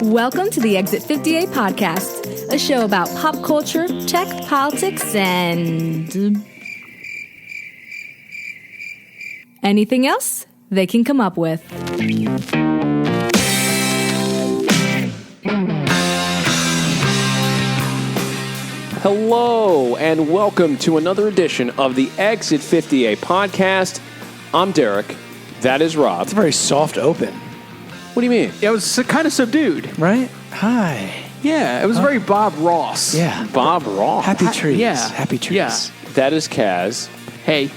Welcome to the Exit 58 podcast, a show about pop culture, tech, politics, and anything else they can come up with. Hello, and welcome to another edition of the Exit 58 podcast. I'm Derek. That is Rob. It's a very soft open. What do you mean? It was kind of subdued. Right? Hi. Yeah, it was very Bob Ross. Yeah. Bob Ross. Happy trees. yeah. Happy trees. Yeah. That is Kaz. Hey.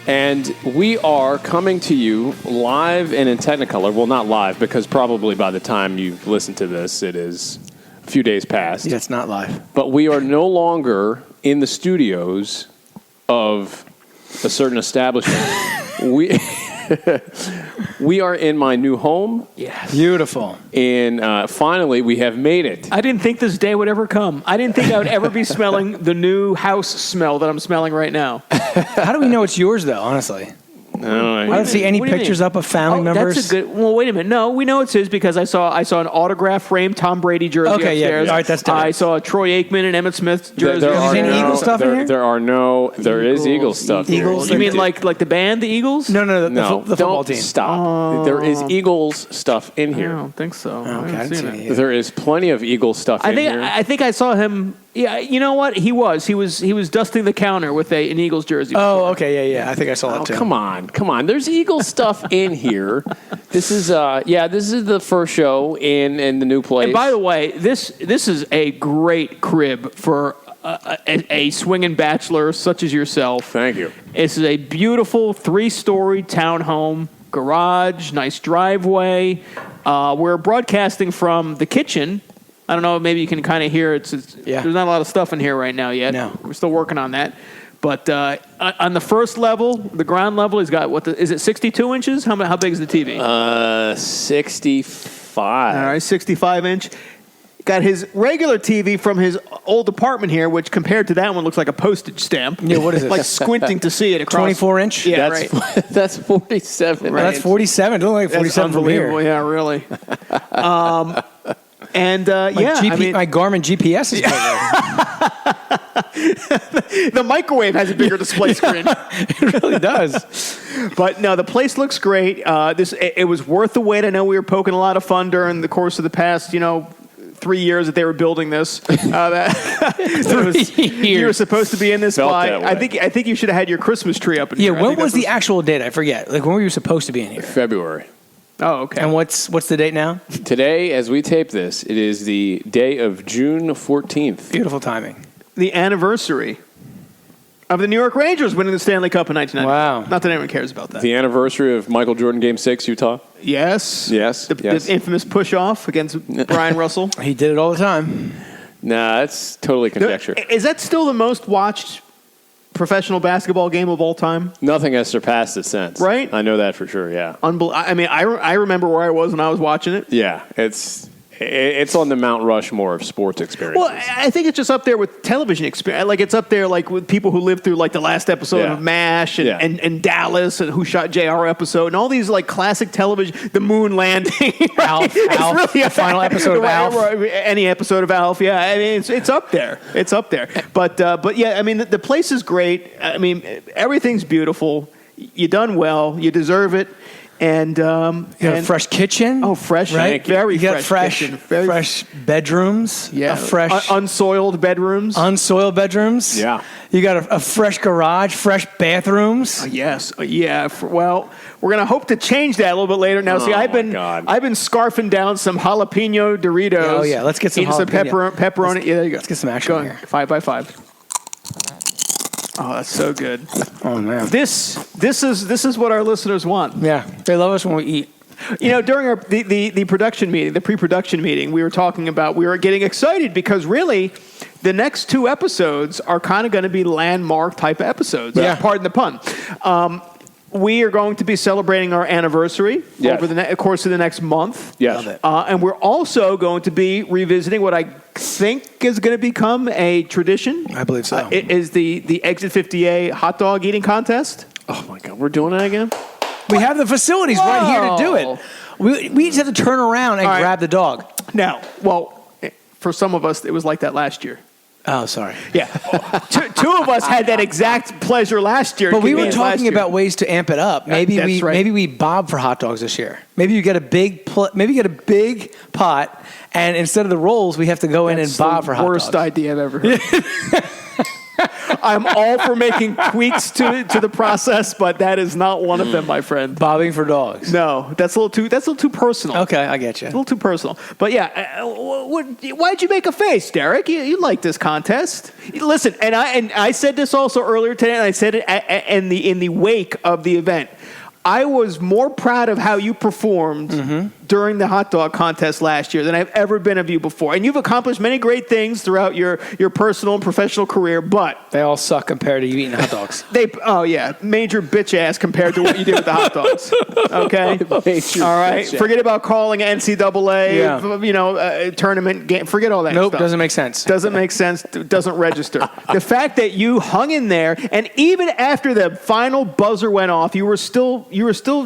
And we are coming to you live and in Technicolor. Well, not live, because probably by the time you listen to this, it is a few days past. Yeah, it's not live. But we are no longer in the studios of a certain establishment. We are in my new home. Yes. Beautiful. And finally, we have made it. I didn't think this day would ever come. I didn't think I would ever be smelling the new house smell that I'm smelling right now. How do we know it's yours, though, honestly? I don't see any What do you pictures mean? up of family members. That's a good. Well, wait a minute. No, we know it's his because I saw an autograph framed Tom Brady jersey Okay, yeah. upstairs. All right, that's different. I saw a Troy Aikman and Emmett Smith jersey. There Is there any Eagle stuff in here? There is Eagle stuff here. Eagles? You mean like the band, the Eagles? No, the football don't team. Stop. There is Eagles stuff in I here. don't think so. Okay, I didn't see any. There is plenty of Eagle stuff in here. I think I saw him. Yeah, you know what? He was dusting the counter with an Eagles jersey. Oh, okay, yeah. I think I saw that too. Come on. There's Eagle stuff in here. This is the first show in the new place. And by the way, this is a great crib for a swinging bachelor such as yourself. Thank you. This is a beautiful 3-story townhome, garage, nice driveway. We're broadcasting from the kitchen. I don't know, maybe you can kind of hear it. There's not a lot of stuff in here right now yet. No. We're still working on that. But on the first level, the ground level, he's got, is it 62 inches? How big is the TV? 65. All right, 65-inch. Got his regular TV from his old apartment here, which compared to that one looks like a postage stamp. Yeah, what is it? Like squinting to see it across. 24-inch? Yeah, That's right. that's 47. Right. That's 47. It looks like 47 from Unbelievable. here. Yeah, really. My Garmin GPS is bigger. The microwave has a bigger display screen. It really does. But no, the place looks great. It was worth the wait. I know we were poking a lot of fun during the course of the past, 3 years that they were building this. You were supposed to be in this by. I think you should have had your Christmas tree up in here. When was the actual date? I forget. Like when were you supposed to be in here? February. Oh, okay. And what's the date now? Today, as we tape this, it is the day of June 14th. Beautiful timing. The anniversary of the New York Rangers winning the Stanley Cup in 1990. Wow. Not that anyone cares about that. The anniversary of Michael Jordan Game 6, Utah. Yes. The infamous push-off against Brian Russell. He did it all the time. Nah, that's totally conjecture. Is that still the most watched professional basketball game of all time? Nothing has surpassed it since. Right? I know that for sure, yeah. I remember where I was when I was watching it. Yeah, it's on the Mount Rushmore of sports experiences. Well, I think it's just up there with television experience. Like it's up there, like with people who lived through like the last episode of MASH and Dallas and Who Shot JR episode and all these like classic television, the moon landing, Alf, really the final episode of Alf. Any episode of Alf, yeah. I mean, it's up there. It's up there. But yeah, I mean, the place is great. I mean, everything's beautiful. You done well. You deserve it. And you got a fresh kitchen. Oh, fresh, right? Very you got fresh kitchen. Fresh bedrooms. Yeah, fresh unsoiled bedrooms. Unsoiled bedrooms. Yeah. You got a fresh garage, fresh bathrooms. Yes, yeah. Well, we're gonna hope to change that a little bit later. Now, see, I've been scarfing down some jalapeno Doritos. Oh yeah, let's get some pepperoni. Yeah, there you go. Let's get some action here. 5x5. Oh, that's so good. Oh man, this is what our listeners want. Yeah, they love us when we eat. During the production meeting, the pre-production meeting, we were getting excited because really, the next 2 episodes are kind of going to be landmark type of episodes. Yeah. Pardon the pun. We are going to be celebrating our anniversary over the course of the next month. Yes. And we're also going to be revisiting what I think is going to become a tradition. I believe so. It is the Exit 58 hot dog eating contest. Oh, my God. We're doing that again? We have the facilities right here to do it. We just have to turn around and grab the dog. Now, well, for some of us, it was like that last year. Oh, sorry. Yeah. Two of us had that exact pleasure last year. But we were talking about ways to amp it up. Maybe maybe we bob for hot dogs this year. Maybe you get a big pot, and instead of the rolls, we have to go in and bob for hot dogs. Worst idea I've ever heard. I'm all for making tweaks to the process, but that is not one of them, my friend. Bobbing for dogs. No, that's a little too personal. Okay, I get you. A little too personal. But yeah, why'd you make a face, Derek? You like this contest? Listen, and I said this also earlier today, and I said it in the wake of the event. I was more proud of how you performed during the hot dog contest last year than I've ever been of you before. And you've accomplished many great things throughout your personal and professional career, but they all suck compared to you eating hot dogs. Major bitch ass compared to what you did with the hot dogs. Okay? All right? Forget about calling NCAA, tournament game. Forget all that stuff. Nope, doesn't make sense. Doesn't make sense. Doesn't register. The fact that you hung in there, and even after the final buzzer went off, you were still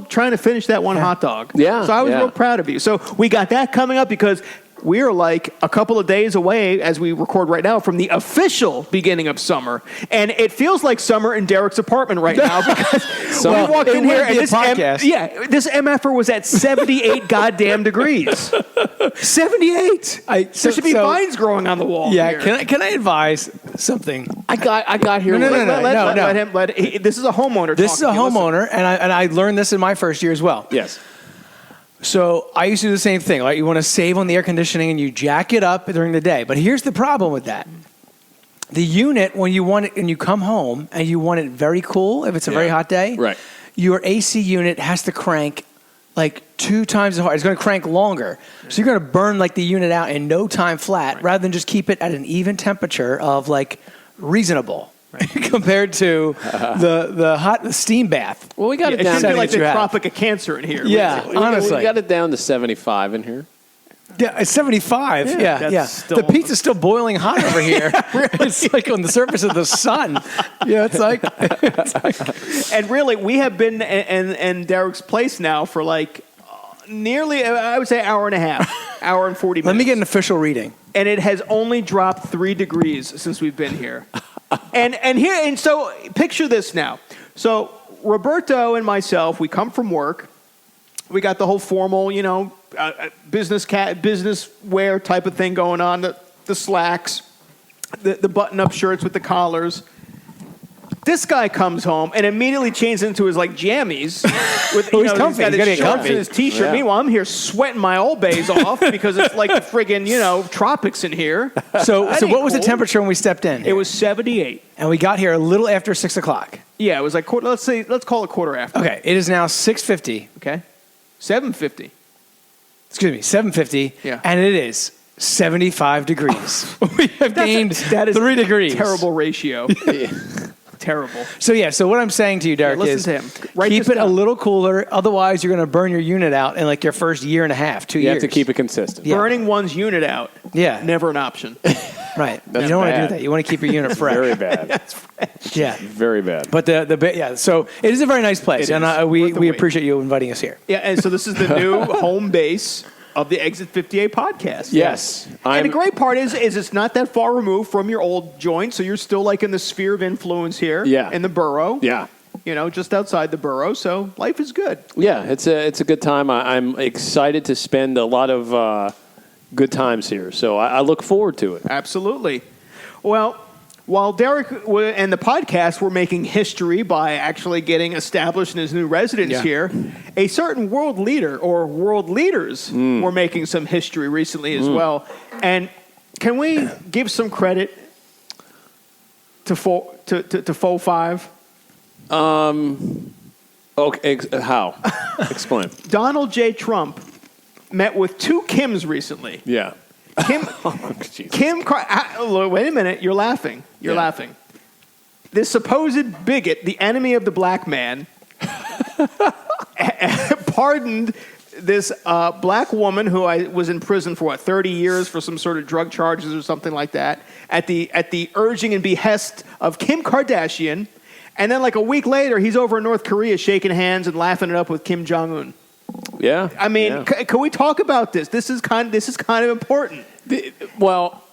trying to finish that one hot dog. Yeah. So I was real proud of you. So we got that coming up because we're like a couple of days away, as we record right now, from the official beginning of summer. And it feels like summer in Derek's apartment right now because we walked in here and this MFer was at 78 goddamn degrees. 78. There should be vines growing on the wall. Yeah, here. can I advise something? I got here. No. Let him. This is a homeowner. This is a homeowner, and I learned this in my first year as well. Yes. So I used to do the same thing. Right? You want to save on the air conditioning, and you jack it up during the day. But here's the problem with that: the unit, when you want it, and you come home and you want it very cool, if it's a very hot day, right? Your AC unit has to crank like 2 times as hard. It's going to crank longer, so you're going to burn like the unit out in no time flat, rather than just keep it at an even temperature of like reasonable. Compared to the hot steam bath. Well, we got it it down. should be like the Tropic of Cancer in here. Yeah, honestly. We got it down to 75 in here. Yeah, it's 75. Yeah. Still... The pizza's still boiling hot over here. It's like on the surface of the sun. Yeah, it's like... And really, we have been in Derek's place now for like nearly, I would say, hour and a half, hour and 40 minutes. Let me get an official reading. And it has only dropped 3 degrees since we've been here. And so picture this now. So Roberto and myself, we come from work. We got the whole formal, business wear type of thing going on. The slacks, the button-up shirts with the collars. This guy comes home and immediately changes into his like jammies. With, he's comfy. He's got his shorts comfy. and his t-shirt. Yeah. Meanwhile, I'm here sweating my Old Bays off because it's like the friggin', tropics in here. So what was the temperature when we stepped in? It was 78. And we got here a little after 6 o'clock. Yeah, it was like let's call it quarter after. Okay, it is now 6:50. Okay, 7:50. Excuse me, 7:50. Yeah, and it is 75 degrees. We have gained 3 degrees. Terrible ratio. Terrible. So what I'm saying to you, Derek, is to him. Keep it a little cooler. Otherwise, you're going to burn your unit out in like your first year and a half, 2 years. You have to keep it consistent. Yeah. Burning one's unit out. Yeah. Never an option. Right. You don't want to do that. You want to keep your unit fresh. Very bad. That's fresh. Yeah. Very bad. But so it is a very nice place, and we appreciate you inviting us here. Yeah, and so this is the new home base of the Exit 58 podcast. Yes. And the great part is it's not that far removed from your old joint, so you're still like in the sphere of influence here in the borough. Yeah. Just outside the borough, so life is good. Yeah, it's a good time. I'm excited to spend a lot of good times here, so I look forward to it. Absolutely. Well, while Derek and the podcast were making history by actually getting established in his new residence here, a certain world leader or world leaders were making some history recently as well. And can we give some credit to Faux Five? Okay, how? Explain. Donald J. Trump met with 2 Kims recently. Yeah. Kim, wait a minute. You're laughing. You're laughing. This supposed bigot, the enemy of the black man, pardoned this black woman who was in prison for 30 years for some sort of drug charges or something like that, at the urging and behest of Kim Kardashian, and then like a week later, he's over in North Korea shaking hands and laughing it up with Kim Jong Un. Yeah. I mean, can we talk about this? This is kind of important. Well,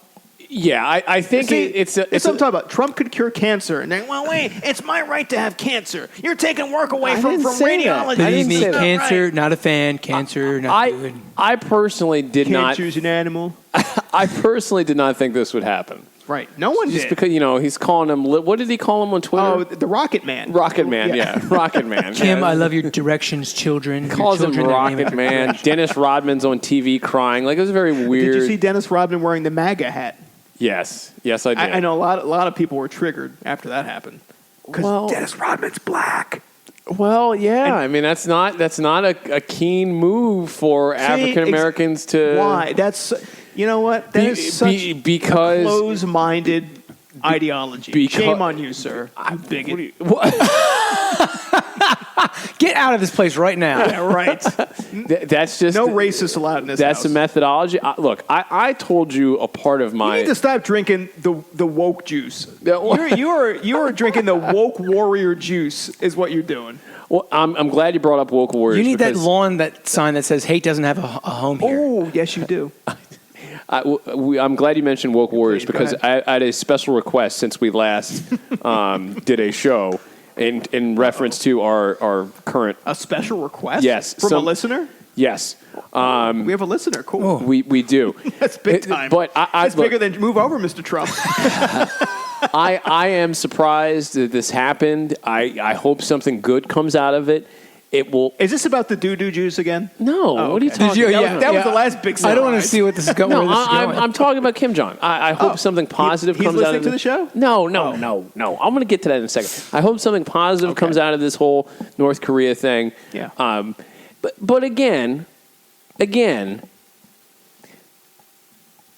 yeah, I think it's what I'm talking about. Trump could cure cancer, and then, well, wait, it's my right to have cancer. You're taking work away from radiology. Believe me, say cancer, not a fan. Cancer, not good. I personally did not. Cancer's an animal. I personally did not think this would happen. Right. No one Just did. because, he's calling him, what did he call him on Twitter? Oh, the Rocket Man. Rocket Man, yeah. Rocket Man. Kim, I love your directions, children. Calls him Rocket Man. Dennis Rodman's on TV crying. Like, it was very weird. Did you see Dennis Rodman wearing the MAGA hat? Yes, I did. I know a lot of people were triggered after that happened. Because Dennis Rodman's black. Well, yeah. I mean, that's not a keen move for African Americans to. Why? That's, you know what? That is such because a close-minded ideology. Shame on you, sir. You bigot. Get out of this place right now. Yeah, right. That's just no racist allowed in this house. That's a methodology. Look, I told you a part of my. You need to stop drinking the woke juice. You are drinking the woke warrior juice. Is what you're doing. Well, I'm glad you brought up woke warriors. You need that sign that says "Hate doesn't have a home here." Oh, yes, you do. I'm glad you mentioned woke warriors because I had a special request since we last did a show. In reference to our current... A special request? Yes. From a listener? Yes. We have a listener. Cool. We do. That's big time. But That's bigger than... Move over, Mr. Trump. I am surprised that this happened. I hope something good comes out of it. It will... Is this about the doo-doo juice again? No. Oh, what are you talking about? That was the last big surprise. I don't want to see what this is going. No, I'm talking about Kim Jong. I hope something positive comes out of He's listening to the show? No. I'm going to get to that in a second. I hope something positive comes out of this whole North Korea thing. Yeah. But again,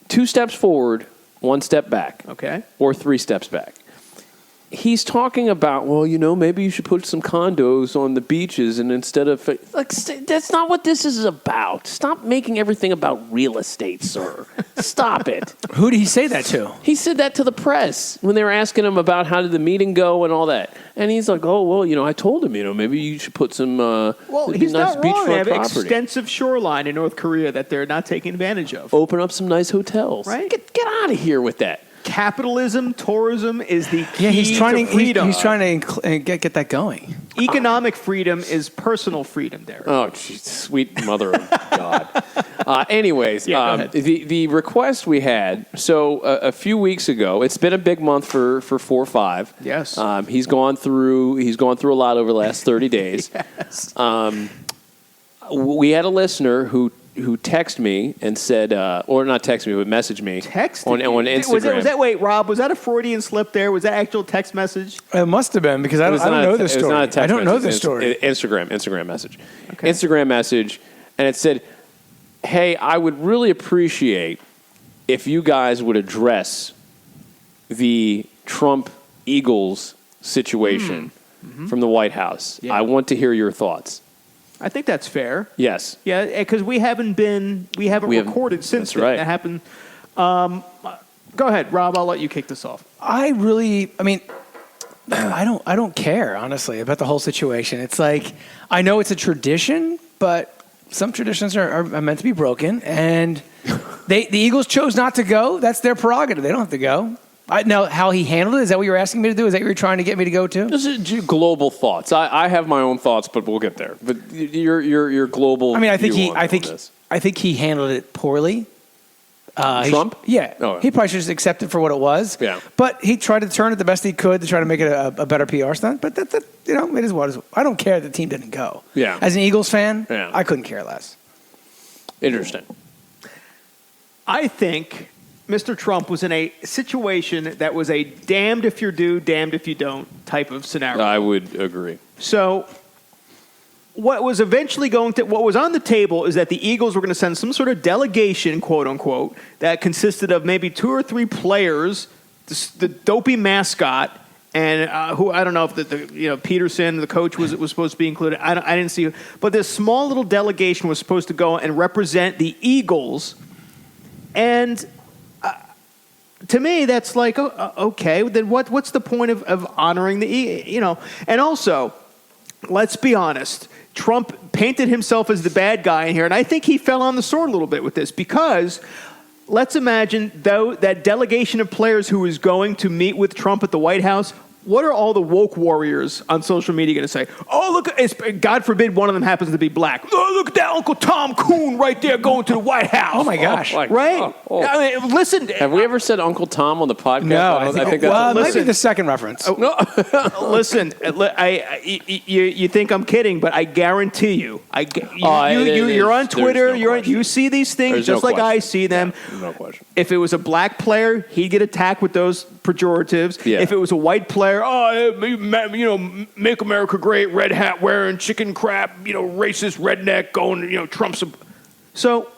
2 steps forward, 1 step back. Okay. Or 3 steps back. He's talking about, maybe you should put some condos on the beaches and instead of... that's not what this is about. Stop making everything about real estate, sir. Stop it. Who did he say that to? He said that to the press when they were asking him about how did the meeting go and all that. And he's like, I told him, maybe you should put some he's nice not wrong. They have property. Extensive shoreline in North Korea that they're not taking advantage of. Open up some nice hotels. Right. Get out of here with that. Capitalism, tourism is the key he's trying to freedom. He's trying to get that going. Economic freedom is personal freedom, Derek. Oh, geez, sweet mother of God. Anyways, go ahead. the request we had, so a few weeks ago, it's been a big month for 4-5. Yes. He's gone through a lot over the last 30 days. Yes. We had a listener who texted me and said, or not text me, but messaged me on Instagram. Rob, was that a Freudian slip there? Was that actual text message? It must have been because I don't know this story. It was not a text I don't know this message. story. Instagram message. Okay. Instagram message, and it said, hey, I would really appreciate if you guys would address the Trump Eagles situation from the White House. Yeah. I want to hear your thoughts. I think that's fair. Yes. Yeah, because we haven't recorded since that's right. that happened. Go ahead, Rob. I'll let you kick this off. I don't care, honestly, about the whole situation. It's like, I know it's a tradition, but some traditions are meant to be broken, and the Eagles chose not to go. That's their prerogative. They don't have to go. Now, how he handled it, is that what you're asking me to do? Is that what you're trying to get me to go to? This is global thoughts. I have my own thoughts, but we'll get there. But your global. I think he handled it poorly. Trump? He probably should just accept it for what it was. Yeah. But he tried to turn it the best he could to try to make it a better PR stunt. But it is what it is. I don't care that the team didn't go. Yeah. As an Eagles fan, yeah. I couldn't care less. Interesting. I think Mr. Trump was in a situation that was a damned if you do, damned if you don't type of scenario. I would agree. So what was on the table is that the Eagles were going to send some sort of delegation, quote unquote, that consisted of maybe 2 or 3 players, the dopey mascot, and who I don't know if Peterson, the coach, was supposed to be included. I didn't see, but this small little delegation was supposed to go and represent the Eagles, and to me, that's like, okay, then what's the point of honoring the, and also, let's be honest. Trump painted himself as the bad guy in here, and I think he fell on the sword a little bit with this because let's imagine, though, that delegation of players who is going to meet with Trump at the White House. What are all the woke warriors on social media going to say? Oh, look, God forbid one of them happens to be black. Oh, look at that Uncle Tom Coon right there going to the White House. Oh, my gosh. Right? I mean, listen. Have we ever said Uncle Tom on the podcast? No, I think that's... listen, maybe the second reference. Listen, you think I'm kidding, but I guarantee you. You're on Twitter. You see these things just like I see them. Yeah, no question. If it was a black player, he'd get attacked with those pejoratives. Yeah. If it was a white player, make America great, red hat wearing, chicken crap, racist redneck going, Trump's. So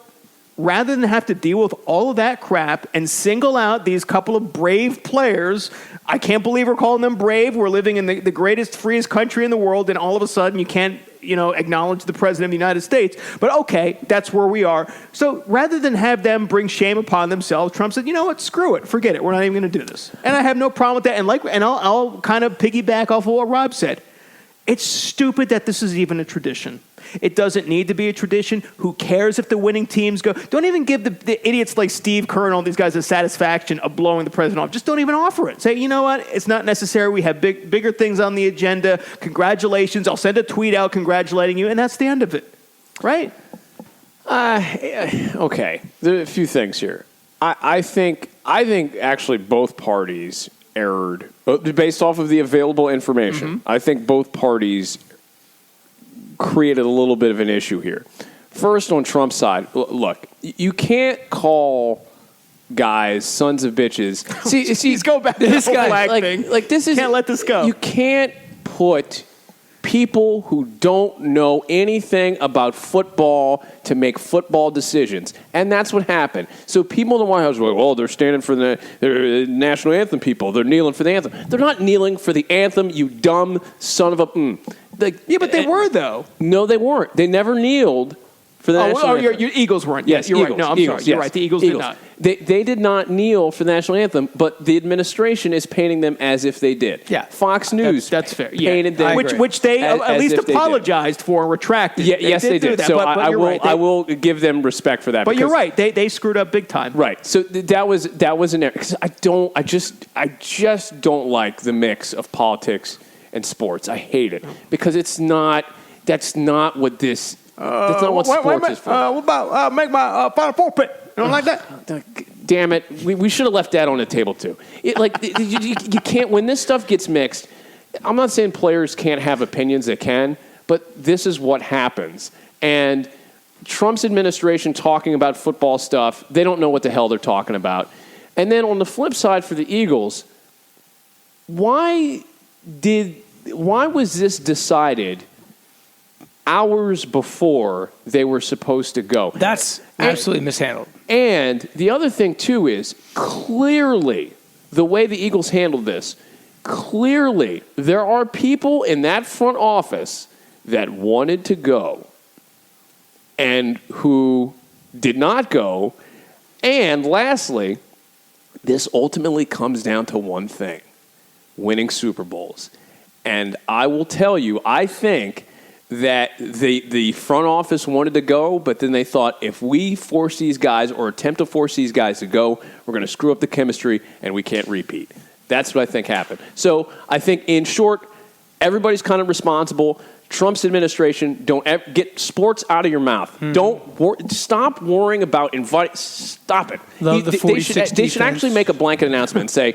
rather than have to deal with all of that crap and single out these couple of brave players, I can't believe we're calling them brave. We're living in the greatest, freest country in the world, and all of a sudden you can't, acknowledge the president of the United States. But okay, that's where we are. So rather than have them bring shame upon themselves, Trump said, you know what, screw it, forget it. We're not even going to do this. And I have no problem with that. And I'll kind of piggyback off of what Rob said. It's stupid that this is even a tradition. It doesn't need to be a tradition. Who cares if the winning teams go? Don't even give the idiots like Steve Kerr and all these guys the satisfaction of blowing the president off. Just don't even offer it. Say, you know what? It's not necessary. We have bigger things on the agenda. Congratulations. I'll send a tweet out congratulating you, and that's the end of it. Right? Okay. There are a few things here. I think actually both parties erred based off of the available information. Mm-hmm. I think both parties created a little bit of an issue here. First, on Trump's side, look, you can't call guys sons of bitches. See, go back to this guy thing. Like this is can't let this go. You can't put people who don't know anything about football to make football decisions, and that's what happened. So people in the White House were like, "Oh, they're standing for the national anthem." People, they're kneeling for the anthem. They're not kneeling for the anthem. You dumb son of a. Yeah, but they were, though. No, they weren't. They never kneeled for the national anthem. Your Eagles weren't. Yes, you're Eagles, right. No, I'm Eagles, sorry. You're yes. right. The Eagles did not. They did not kneel for the national anthem, but the administration is painting them as if they did. Yeah. Fox News that's fair. painted them. Which they at least apologized for and retracted. Yeah, yes, they did. That, so but I will give them respect for that. But you're right. They screwed up big time. Right. So that was an error. Because I just don't like the mix of politics and sports. I hate it because that's not what this. That's not what sports is for. What about make my Final Four pick? You don't like that? Damn it. We should have left that on the table, too. You can't, when this stuff gets mixed, I'm not saying players can't have opinions, they can, but this is what happens. And Trump's administration talking about football stuff, they don't know what the hell they're talking about. And then on the flip side for the Eagles, why was this decided hours before they were supposed to go? That's absolutely mishandled. And the other thing, too, is clearly the way the Eagles handled this, clearly there are people in that front office that wanted to go and who did not go. And lastly, this ultimately comes down to one thing: winning Super Bowls. And I will tell you, I think that the front office wanted to go, but then they thought, if we force these guys or attempt to force these guys to go, we're going to screw up the chemistry and we can't repeat. That's what I think happened. So I think, in short, everybody's kind of responsible. Trump's administration, don't get sports out of your mouth. Mm-hmm. Stop worrying about stop it. They should actually make a blanket announcement and say,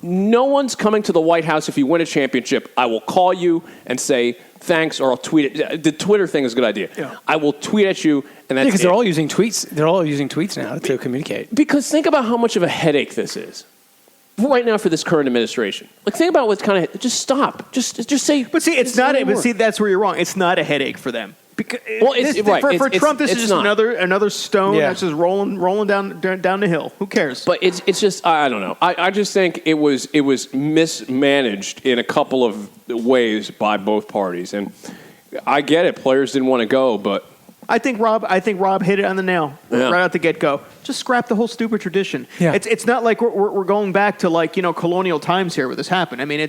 no one's coming to the White House if you win a championship. I will call you and say thanks, or I'll tweet it. The Twitter thing is a good idea. Yeah. I will tweet at you, and that's because they're all using tweets. They're all using tweets now to communicate. Because think about how much of a headache this is right now for this current administration. Like, think about what's kind of just stop. Just say. But see, it's not. But see, that's where you're wrong. It's not a headache for them. Because for Trump, this is just another stone that's just rolling down the hill. Who cares? But it's just, I don't know. I just think it was mismanaged in a couple of ways by both parties, and I get it. Players didn't want to go, but I think Rob hit it on the nail right out the get go. Just scrap the whole stupid tradition. Yeah. It's not like we're going back to colonial times here where this happened. I mean,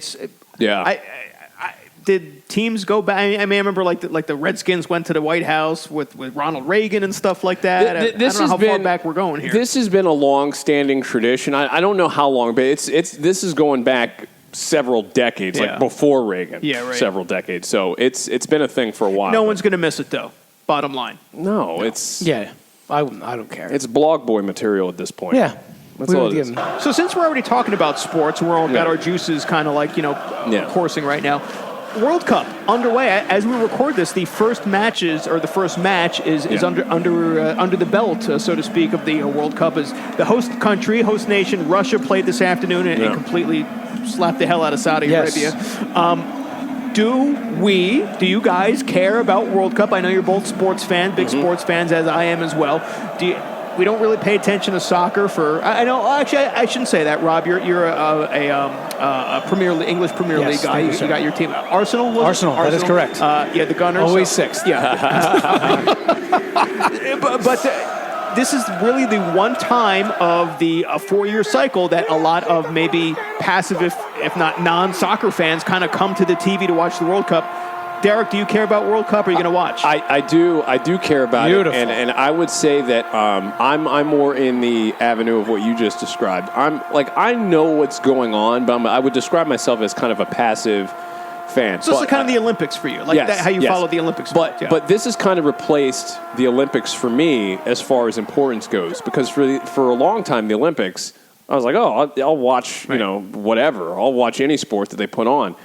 did teams go back? I mean, I remember like the Redskins went to the White House with Ronald Reagan and stuff like that. I don't know how far back we're going here. This has been a long-standing tradition. I don't know how long, but this is going back several decades, like before Reagan. Yeah, right. Several decades. So it's been a thing for a while. No one's going to miss it, though. Bottom line. No, it's I don't care. It's blog boy material at this point. Yeah. That's all it is. So since we're already talking about sports, we're all got our juices kind of like, coursing right now. World Cup underway. As we record this, the first match is under the belt, so to speak, of the World Cup. As the host nation, Russia played this afternoon and completely slapped the hell out of Saudi Arabia. Do you guys care about World Cup? I know you're both sports fans, big sports fans, as I am as well. We don't really pay attention to soccer for. I know. Actually, I shouldn't say that, Rob. You're a English Premier League guy. You got your team. Arsenal. That is correct. The Gunners. Always sixth. Yeah. but this is really the one time of the 4-year cycle that a lot of maybe passive, if not non-soccer fans, kind of come to the TV to watch the World Cup. Derek, do you care about World Cup? Or are you going to watch? I do care about it, and I would say that I'm more in the avenue of what you just described. I know what's going on, but I would describe myself as kind of a passive fan. So it's kind of the Olympics for you, how you follow the Olympics. But this has kind of replaced the Olympics for me as far as importance goes, because for a long time the Olympics, I was like, I'll watch whatever, I'll watch any sport that they put on.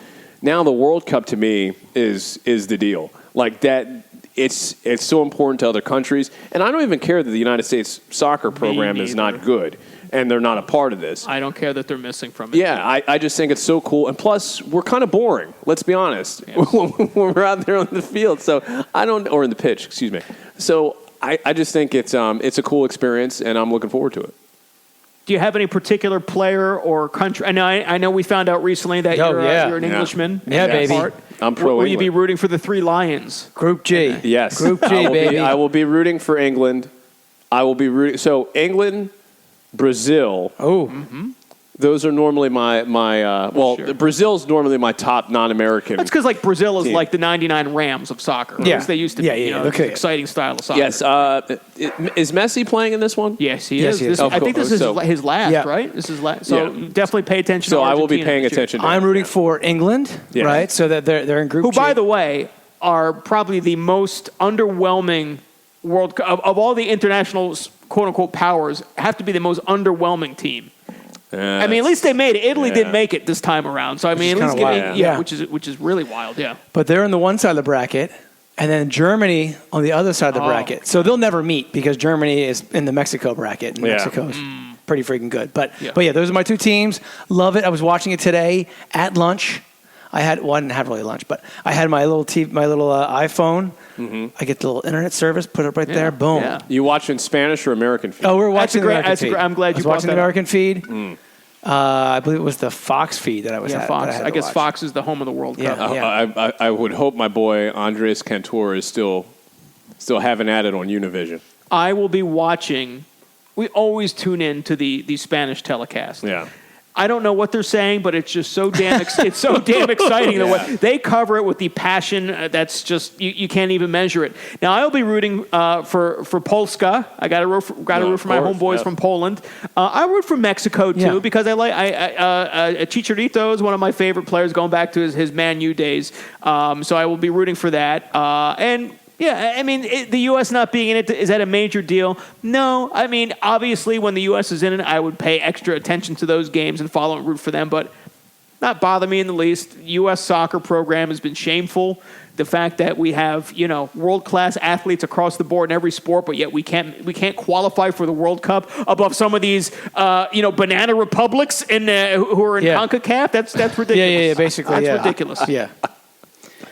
Now the World Cup to me is the deal. Like that, it's so important to other countries, and I don't even care that the United States soccer program is not good, and they're not a part of this. I don't care that they're missing from it. Yeah, I just think it's so cool, and plus we're kind of boring. Let's be honest, when we're out there on the field. So or in the pitch, excuse me. So I just think it's a cool experience, and I'm looking forward to it. Do you have any particular player or country? I know we found out recently that you're an Englishman. Yeah, baby. I'm pro-England. Will you be rooting for the Three Lions? Group G. Yes. Group G, baby. I will be rooting for England. I will be rooting. So England, Brazil. Oh. Mm-hmm. Those are normally my sure. Brazil's normally my top non-American. That's because Brazil is like the 99 Rams of soccer. Yeah. They used to be. Okay. Exciting style of soccer. Yes. Is Messi playing in this one? Yes, he is. I think this is his last, right? This is last. So definitely pay attention to Argentina. So I will be paying attention to I'm rooting for England, right? So that they're in Group G. Who, by the way, are probably the most underwhelming World Cup of all the international quote-unquote powers, have to be the most underwhelming team. At least they made it. Italy did make it this time around. So, at least which is really wild, But they're on the one side of the bracket, and then Germany on the other side of the bracket. So they'll never meet because Germany is in the Mexico bracket. And Mexico's pretty freaking good. But those are my two teams. Love it. I was watching it today at lunch. I didn't have really lunch, but I had my little iPhone. Mm-hmm. I get the little internet service, put it right there, boom. Yeah. You watching Spanish or American feed? Oh, we're watching the American feed. I'm glad you brought watching the American feed. Mm. I believe it was the Fox feed that I was at. Fox. I guess Fox is the home of the World Cup. I would hope my boy Andres Cantor is still having at it on Univision. I will be watching. We always tune in to the Spanish telecast. Yeah. I don't know what they're saying, but it's just so damn it's so damn exciting. The way they cover it with the passion that's just you can't even measure it. Now I'll be rooting for Polska. I got to root for my homeboys from Poland. I root for Mexico too because I like Chicharito is one of my favorite players going back to his Man U days. So I will be rooting for that and. Yeah, the U.S. not being in it, is that a major deal? No. Obviously, when the U.S. is in it, I would pay extra attention to those games and follow and root for them, but not bother me in the least. U.S. soccer program has been shameful. The fact that we have, world-class athletes across the board in every sport, but yet we can't qualify for the World Cup above some of these, banana republics who are in CONCACAF. That's ridiculous. Yeah, basically. That's ridiculous. Yeah.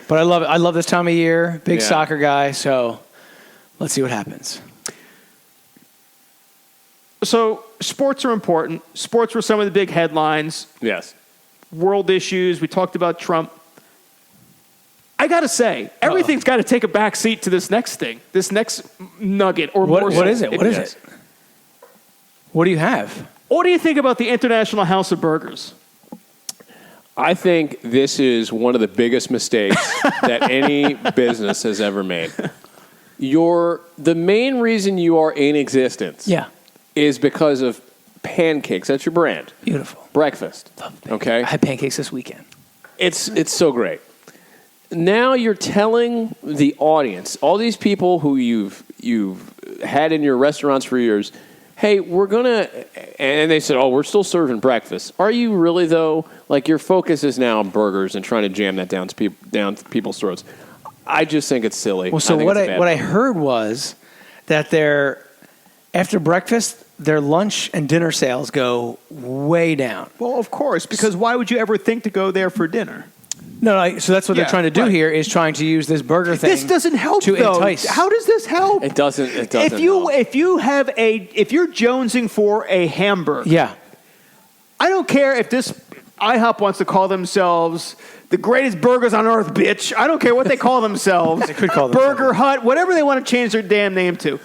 But I love it. I love this time of year. Big soccer guy. So let's see what happens. So sports are important. Sports were some of the big headlines. Yes. World issues. We talked about Trump. I got to say, everything's got to take a back seat to this next thing, this next nugget. Or what is it? What is it? What do you have? What do you think about the International House of Burgers? I think this is one of the biggest mistakes that any business has ever made. The main reason you are in existence is because of pancakes. That's your brand. Beautiful. Breakfast. Love pancakes. Okay? I had pancakes this weekend. It's so great. Now you're telling the audience, all these people who you've had in your restaurants for years, hey, we're going to, and they said, oh, we're still serving breakfast. Are you really, though? Like, your focus is now on burgers and trying to jam that down to people's throats. I just think it's silly. Well, so what I heard was that after breakfast, their lunch and dinner sales go way down. Well, of course, because why would you ever think to go there for dinner? No, so that's what they're trying to do here is trying to use this burger thing. This doesn't help, to though. entice. How does this help? It doesn't. If you're jonesing for a hamburger, I don't care if this IHOp wants to call themselves the greatest burgers on earth, bitch. I don't care what they call themselves. They could call Burger Hut, whatever they want to change their damn name to.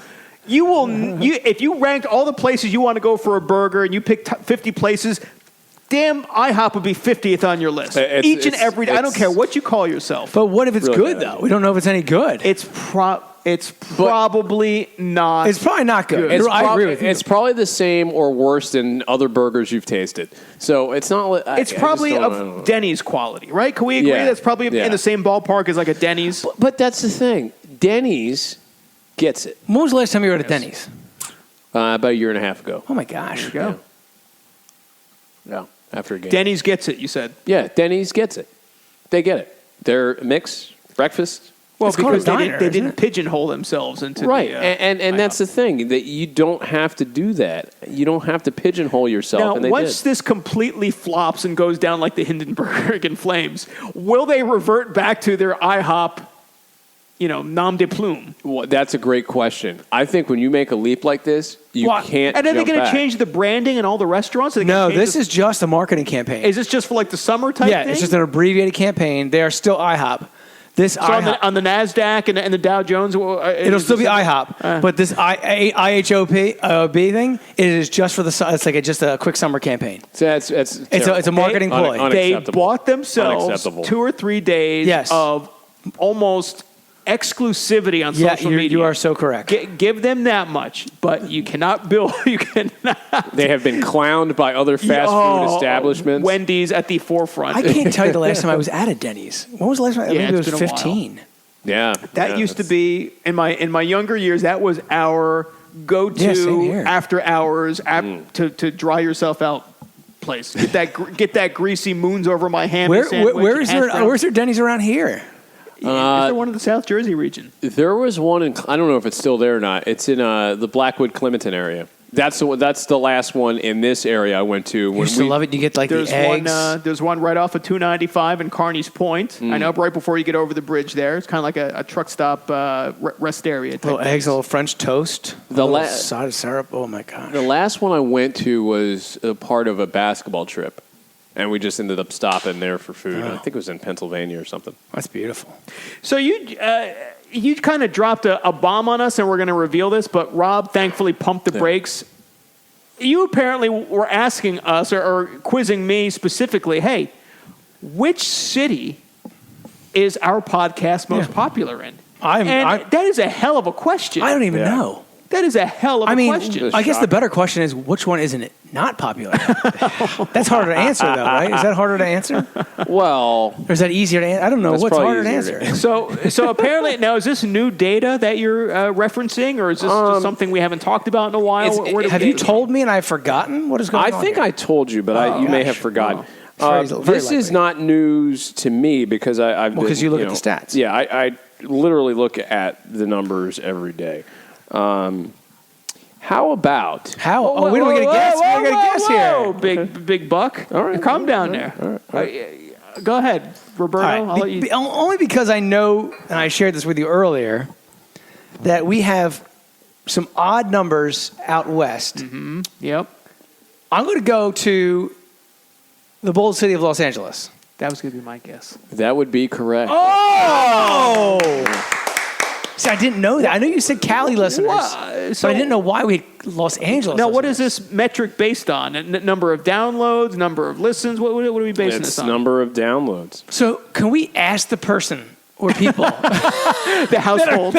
You will, if you ranked all the places you want to go for a burger and you picked 50 places. Damn, IHOP would be 50th on your list. Each and every day. I don't care what you call yourself. But what if it's really good, though? We don't know if it's any good. It's probably not. It's probably not good. I agree with you. It's probably the same or worse than other burgers you've tasted. So it's not. It's probably of Denny's quality, right? Can we agree that's probably in the same ballpark as like a Denny's? But that's the thing. Denny's gets it. When was the last time you were at a Denny's? About a year and a half ago. Oh, my gosh. There you go. Yeah. After a game. Denny's gets it, you said. Yeah, Denny's gets it. They get it. They're mix, breakfast. Well, it's because diner, they didn't pigeonhole themselves into right. the, and that's the thing, that you don't have to do that. You don't have to pigeonhole yourself. Now, and they once this completely flops and goes down like the Hindenburg in flames, will they revert back to their IHOP, nom de plume? Well, that's a great question. I think when you make a leap like this, you can't. And are they going to change the branding in all the restaurants? No, this is just a marketing campaign. Is this just for like the summer type thing? It's just an abbreviated campaign. They are still IHOP. On the NASDAQ and the Dow Jones? It'll still be IHOP. But this IHOb thing, it is just for it's like just a quick summer campaign. So it's a marketing ploy. They bought themselves 2 or 3 days of almost exclusivity on social media. You are so correct. Give them that much, but you cannot build. You cannot. They have been clowned by other fast food establishments. Wendy's at the forefront. I can't tell you the last time I was at a Denny's. When was the last time? Maybe it was 15. Yeah, that used to be in my younger years. That was our go-to after hours to dry yourself out place. Get that greasy moons over my ham sandwich. Where's there Denny's around here? Is there one in the South Jersey region? There was one in, I don't know if it's still there or not. It's in the Blackwood, Clementon area. That's the last one in this area I went to. You used to love it. You get like the eggs. There's one right off of 295 in Kearney's Point. I know, right before you get over the bridge there. It's kind of like a truck stop rest area. Little eggs, a little French toast, side of syrup. Oh, my gosh. The last one I went to was a part of a basketball trip. And we just ended up stopping there for food. I think it was in Pennsylvania or something. That's beautiful. So you kind of dropped a bomb on us, and we're going to reveal this, but Rob thankfully pumped the brakes. You apparently were asking us or quizzing me specifically, hey, which city is our podcast most popular in? That is a hell of a question. I don't even know. That is a hell of a question. I guess the better question is, which one isn't it not popular? That's harder to answer, though, right? Is that harder to answer? Well... Or is that easier to answer? I don't know. What's harder to answer? So apparently, now, is this new data that you're referencing, or is this just something we haven't talked about in a while? Have you told me and I've forgotten? What is going on I think I told you, but you may have forgotten. This is not news to me because I've been... because you look at the stats. Yeah, I literally look at the numbers every day. How about... we don't get a guess. We don't get a guess here. Big buck. All right. Calm down there. All right. Go ahead, Roberto. I'll let you... Only because I know, and I shared this with you earlier, that we have some odd numbers out west. Mm-hmm. Yep. I'm going to go to the bold city of Los Angeles. That was going to be my guess. That would be correct. Oh! See, I didn't know that. I know you said Cali listeners, but I didn't know why we had Los Angeles Now, listeners. what is this metric based on? Number of downloads, number of listens? What are we basing this on? It's number of downloads. So can we ask the person or people, the household,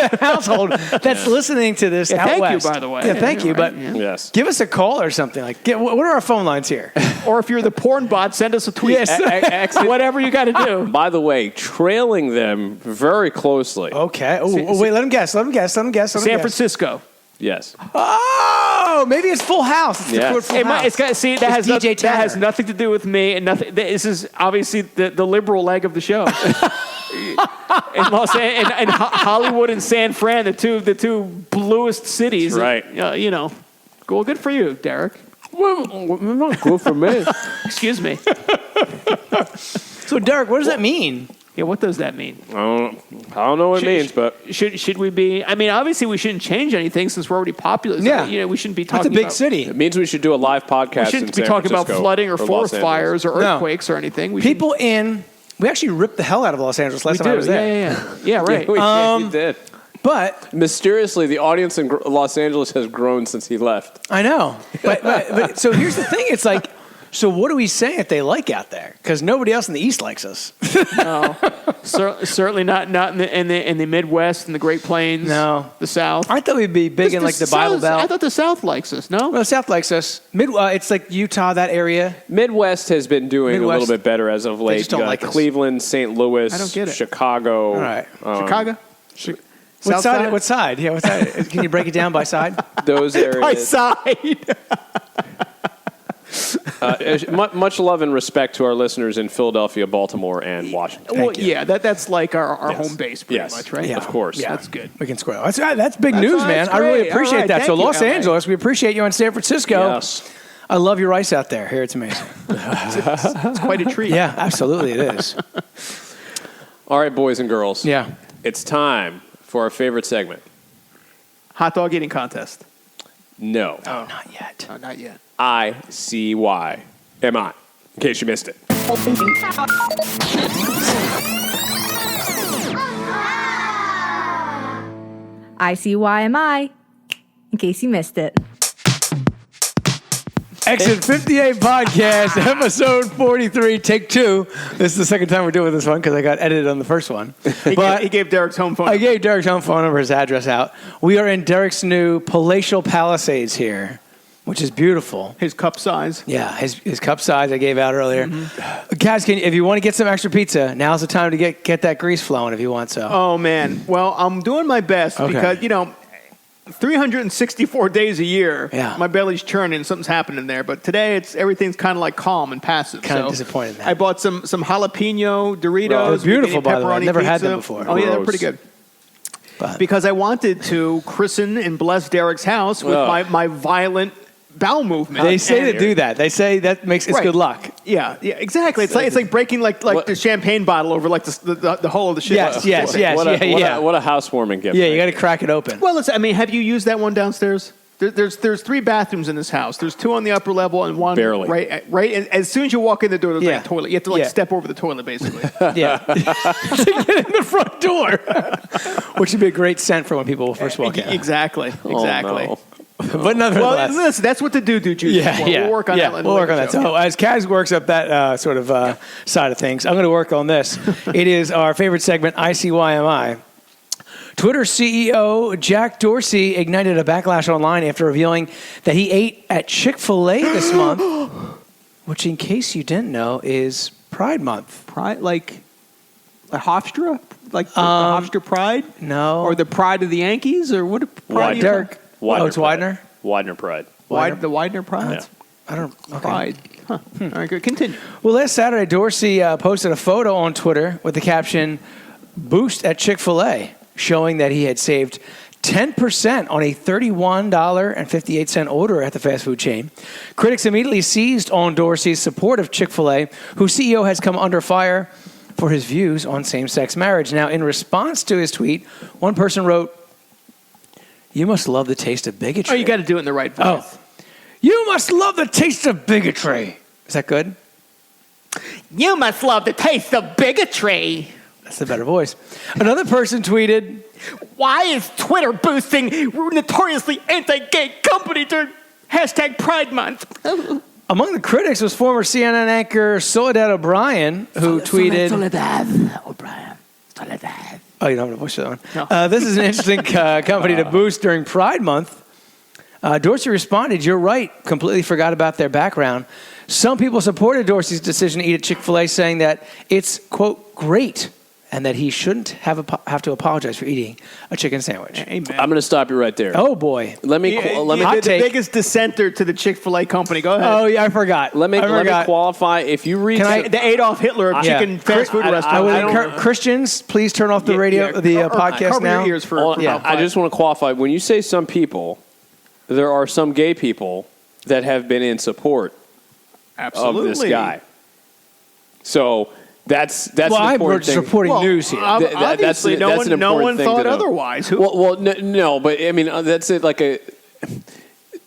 that's listening to this out thank west? you, by the way. Yeah, thank you. Right, But Yes. give us a call or something. Like, what are our phone lines here? Or if you're the porn bot, send us a tweet. Yes. Whatever you got to do. By the way, trailing them very closely. Okay. Oh, wait. Let him guess. San Francisco. Yes. Oh, maybe it's Full House. It's Yes. the Full House. It's got, see, that has nothing to do with me, and nothing. This is obviously the liberal leg of the show. In and Hollywood and San Fran, the two bluest cities. That's right. Well, good for you, Derek. Well, not good for me. Excuse me. So, Derek, what does that mean? Yeah, what does that mean? I don't know what it means, but should we be? I mean, obviously, we shouldn't change anything since we're already popular. Yeah, we shouldn't be talking. That's a big about, city. it means we should do a live podcast. We shouldn't in be San talking about Francisco flooding or Los forest Angeles. fires or earthquakes or anything. We actually ripped the hell out of Los Angeles last time I was there. Yeah, right. We did. But mysteriously, the audience in Los Angeles has grown since he left. I know. But so here's the thing. It's like, so what do we say that they like out there? Because nobody else in the East likes us. No, certainly not in the Midwest and the Great Plains. No, the South. I thought we'd be big in like the Bible Belt. I thought the South likes us. No, well, the South likes us. It's like Utah, that area. Midwest has been doing a little bit better as of late. They just don't like us. Cleveland, St. Louis, I don't get it. Chicago. All right, Chicago. What side? What side? Yeah, what side? Can you break it down by side? Those areas. By side. Much love and respect to our listeners in Philadelphia, Baltimore, and Washington. Well, yeah, that's like our home base, pretty much, right? Yeah. Of course. Yeah. That's good. We can square. That's big news, man. I really appreciate that. So, Los Angeles, we appreciate you in San Francisco. Yes. I love your rice out there. Here, it's amazing. It's quite a treat. Yeah, absolutely, it is. All right, boys and girls. Yeah. It's time for our favorite segment. Hot dog eating contest. No. Oh, not yet. Oh, not yet. ICY. Am I? In case you missed it. ICYMI, in case you missed it. Exit 58 podcast, episode 43, take 2. This is the second time we're doing this one because I got edited on the first one. He gave Derek's home phone number. I gave Derek's home phone number, his address out. We are in Derek's new palatial Palisades here, which is beautiful. His cup size. Yeah, his cup size I gave out earlier. Guys, if you want to get some extra pizza, now's the time to get that grease flowing if you want so. Oh, man. Well, I'm doing my best because, 364 days a year, my belly's churning, something's happening there. But today, everything's kind of like calm and passive. Kind of disappointed in that. I bought some jalapeno Doritos. They're beautiful, by the way. I've never had them before. Oh, yeah, they're pretty good. But because I wanted to christen and bless Derek's house with my violent bowel movement. They say to do that. They say that makes it's good luck. Yeah, exactly. It's like breaking like the champagne bottle over like the hull of the ship. Yes. What a housewarming gift. Yeah, you got to crack it open. Well, have you used that one downstairs? There's 3 bathrooms in this house. There's 2 on the upper level and 1 barely right. And as soon as you walk in the door, there's like a toilet. You have to step over the toilet basically. To get in the front door, which would be a great scent for when people first walk in. Exactly. Oh, no. But nonetheless, well, listen, that's what the do juice is for. We'll work on that. We'll work on that. So as Kaz works up that sort of side of things, I'm going to work on this. It is our favorite segment, ICYMI. Twitter CEO Jack Dorsey ignited a backlash online after revealing that he ate at Chick-fil-A this month, which, in case you didn't know, is Pride Month. Pride, like Hofstra? Like the Hofstra Pride? No. Or the Pride of the Yankees? Or what? Pride? Derek. Widener it's Widener? Widener Pride. The Widener Pride? Yeah. I don't know. Okay. Pride. Huh. All right, good. Continue. Well, last Saturday, Dorsey posted a photo on Twitter with the caption, "Boost at Chick-fil-A," showing that he had saved 10% on a $31.58 order at the fast food chain. Critics immediately seized on Dorsey's support of Chick-fil-A, whose CEO has come under fire for his views on same-sex marriage. Now, in response to his tweet, one person wrote, "You must love the taste of bigotry." Oh, you got to do it in the right voice. Oh. "You must love the taste of bigotry." Is that good? You must love the taste of bigotry. That's the better voice. Another person tweeted, Why is Twitter boosting notoriously anti-gay company during hashtag Pride Month? among the critics was former CNN anchor Soledad O'Brien, who tweeted... Soledad O'Brien. Soledad. Oh, you don't have to push that one. No. This is an interesting company to boost during Pride Month. Dorsey responded, "You're right. Completely forgot about their background." Some people supported Dorsey's decision to eat at Chick-fil-A, saying that it's, quote, great, and that he shouldn't have to apologize for eating a chicken sandwich. Amen. I'm going to stop you right there. Oh, boy. Let me the biggest dissenter to the Chick-fil-A company. Go ahead. Oh, yeah, I forgot. let me qualify. If you read the Adolf Hitler of chicken fast food restaurant. I would encourage Christians, please turn off the radio, podcast cover now. Your ears for about I just want to qualify. When you say some people, there are some gay people that have been in support of this guy. So that's well, an I'm important just thing. reporting news here. Obviously, that's an no one important thing thought to know. otherwise. Well, no, but I mean that's it. Like a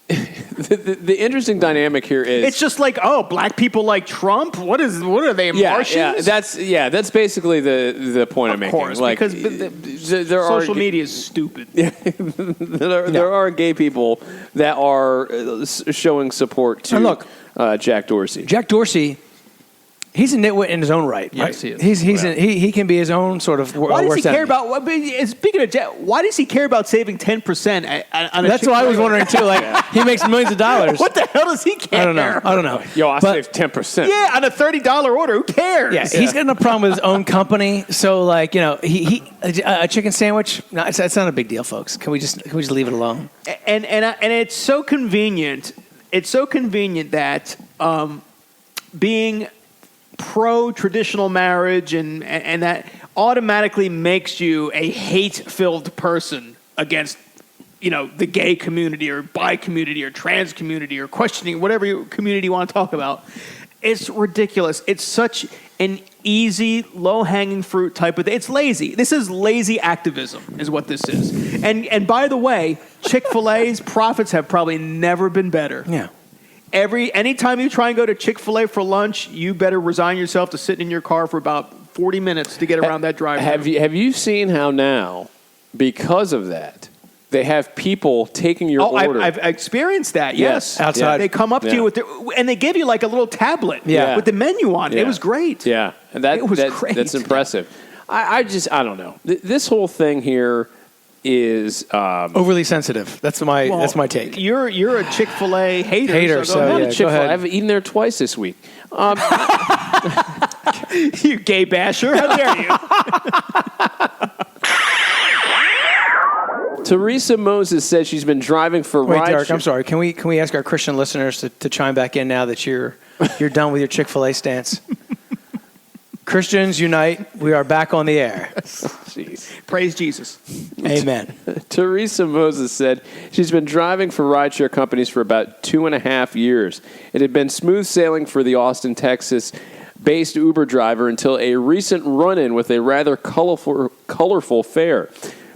the interesting dynamic here is It's just like, black people like Trump. What are they? Martians? that's basically the point I'm making. Course, like because there social media is stupid. there are gay people that are showing support to And look, Jack Dorsey. Jack Dorsey, he's a nitwit in his own right. Yes, right? he is. He can be his own sort of Why does he worst care enemy. about? Speaking of Jack, why does he care about saving 10% on a That's what I was wondering too. Like he makes millions of dollars. What the hell does he care? I don't know. Yo, I But- saved 10%. Yeah, on a $30 order, who cares? Yeah, he's got no problem with his own company. So, like, he a chicken sandwich. No, it's not a big deal, folks. Can we just leave it alone? And it's so convenient. It's so convenient that being pro-traditional marriage and that automatically makes you a hate-filled person against, the gay community or bi community or trans community or questioning whatever community you want to talk about. It's ridiculous. It's such an easy, low-hanging fruit type of thing. It's lazy. This is lazy activism is what this is. And by the way, Chick-fil-A's profits have probably never been better. Yeah. Anytime you try and go to Chick-fil-A for lunch, you better resign yourself to sitting in your car for about 40 minutes to get around that drive-thru. Have you seen how now, because of that, they have people taking your order? I've experienced that, yes. Outside. They come up to you and they give you like a little tablet with the menu on it. Yeah. It was great. Yeah, and It was great. That's impressive. I don't know. This whole thing here is Overly sensitive. That's my take. You're a Chick-fil-A hater. So go yeah, ahead. go Chick-fil-A. ahead. I've eaten there twice this week. You gay basher. How dare you? Teresa Moses says she's been driving for Wait, ride. Derek, I'm sorry. Can we ask our Christian listeners to chime back in now that you're done with your Chick-fil-A stance? Christians unite. We are back on the air. Jeez. Praise Jesus. Amen. Teresa Moses said she's been driving for rideshare companies for about 2.5 years. It had been smooth sailing for the Austin, Texas-based Uber driver until a recent run-in with a rather colorful fare.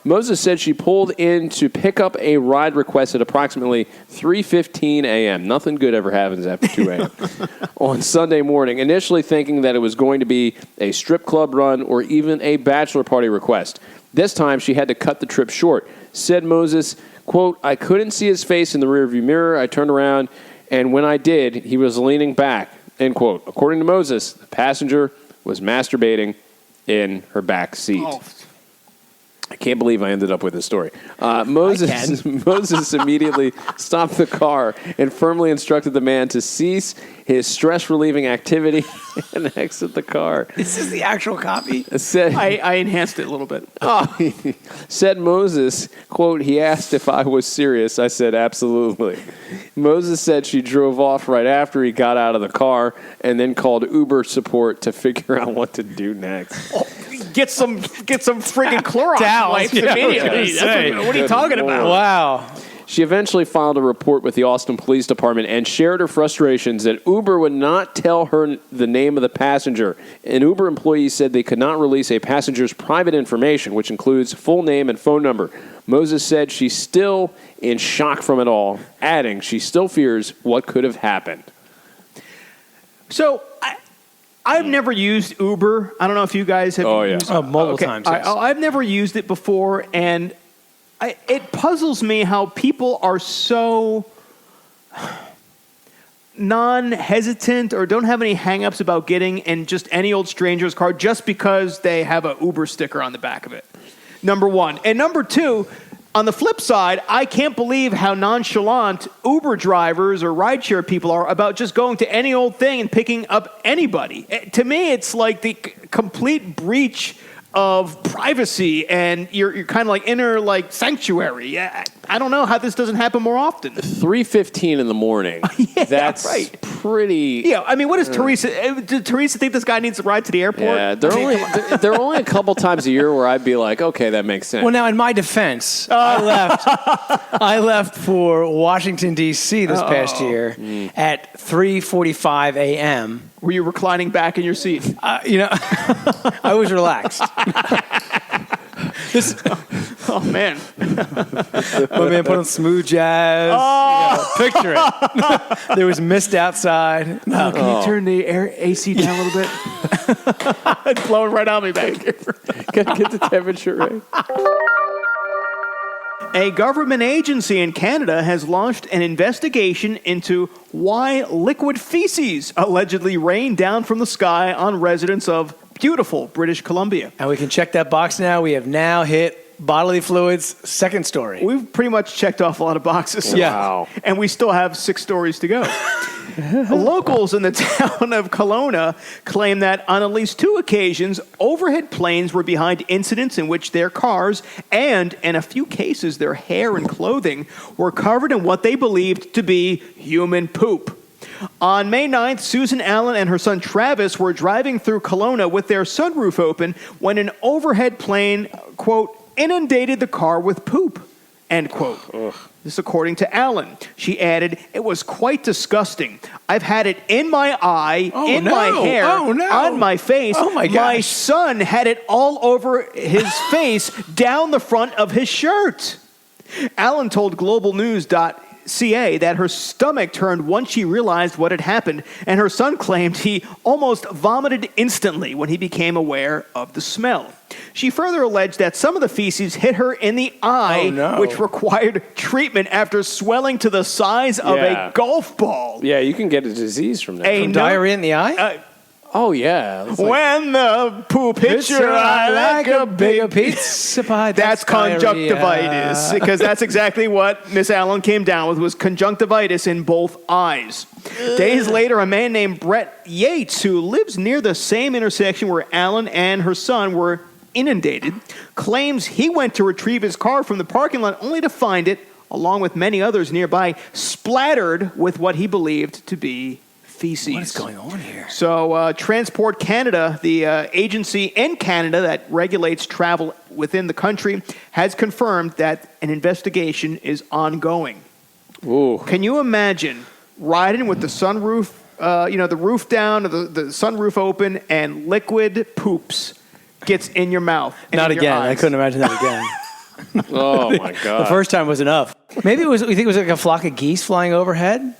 Moses said she pulled in to pick up a ride request at approximately 3:15 a.m. Nothing good ever happens after 2 a.m. on Sunday morning, initially thinking that it was going to be a strip club run or even a bachelor party request. This time, she had to cut the trip short. Said Moses, quote, "I couldn't see his face in the rearview mirror. I turned around, and when I did, he was leaning back," end quote. According to Moses, the passenger was masturbating in her back seat. Oh. I can't believe I ended up with this story. Moses immediately stopped the car and firmly instructed the man to cease his stress-relieving activity and exit the car. This is the actual copy. I enhanced it a little bit. Said Moses, quote, "He asked if I was serious. I said, absolutely." Moses said she drove off right after he got out of the car and then called Uber support to figure out what to do next. Get some friggin' Clorox Towels, wipes yeah, immediately. What are you talking about? Wow. She eventually filed a report with the Austin Police Department and shared her frustrations that Uber would not tell her the name of the passenger. An Uber employee said they could not release a passenger's private information, which includes full name and phone number. Moses said she's still in shock from it all, adding she still fears what could have happened. So I've never used Uber. I don't know if you guys have used it. Multiple times, yes. I've never used it before, and it puzzles me how people are so non-hesitant or don't have any hang-ups about getting in just any old stranger's car just because they have a Uber sticker on the back of it. Number one. And number two, on the flip side, I can't believe how nonchalant Uber drivers or rideshare people are about just going to any old thing and picking up anybody. To me, it's like the complete breach of privacy, and you're kind of like inner like sanctuary. I don't know how this doesn't happen more often. 3:15 in the morning. That's right. Pretty. Yeah, I mean, what does Teresa? Did Teresa think this guy needs to ride to the airport? Yeah, there are only a couple times a year where I'd be like, okay, that makes sense. Well, now in my defense, I left for Washington D.C. this past year at 3:45 a.m. Were you reclining back in your seat? I was relaxed. Oh, man. My man put on smooth jazz. Picture it. There was mist outside. Can you turn the AC down a little bit? It's blowing right on me back here. Gotta get the temperature right. A government agency in Canada has launched an investigation into why liquid feces allegedly rained down from the sky on residents of beautiful British Columbia. And we can check that box now. We have now hit bodily fluids, second story. We've pretty much checked off a lot of boxes. Yeah. Wow. And we still have 6 stories to go. Locals in the town of Kelowna claim that on at least 2 occasions, overhead planes were behind incidents in which their cars and, in a few cases, their hair and clothing were covered in what they believed to be human poop. On May 9th, Susan Allen and her son Travis were driving through Kelowna with their sunroof open when an overhead plane, quote, inundated the car with poop, end quote. Ugh. This according to Allen. She added, it was quite disgusting. I've had it in my eye, my hair, on my face. Oh my gosh. My son had it all over his face, down the front of his shirt. Allen told globalnews.ca that her stomach turned once she realized what had happened, and her son claimed he almost vomited instantly when he became aware of the smell. She further alleged that some of the feces hit her in the eye, which required treatment after swelling to the size of a golf ball. Yeah, you can get a disease from that. From diarrhea in the eye? Oh, yeah. When the poop hits your eye like a big pizza pie. That's conjunctivitis, because that's exactly what Miss Allen came down with, was conjunctivitis in both eyes. Days later, a man named Brett Yates, who lives near the same intersection where Allen and her son were inundated, claims he went to retrieve his car from the parking lot only to find it, along with many others nearby, splattered with what he believed to be feces. What is going on here? So Transport Canada, the agency in Canada that regulates travel within the country, has confirmed that an investigation is ongoing. Ooh. Can you imagine riding with the sunroof, the roof down, or the sunroof open, and liquid poops gets in your mouth? Not again. I couldn't imagine that again. Oh, my God. The first time was enough. Maybe you think it was like a flock of geese flying overhead?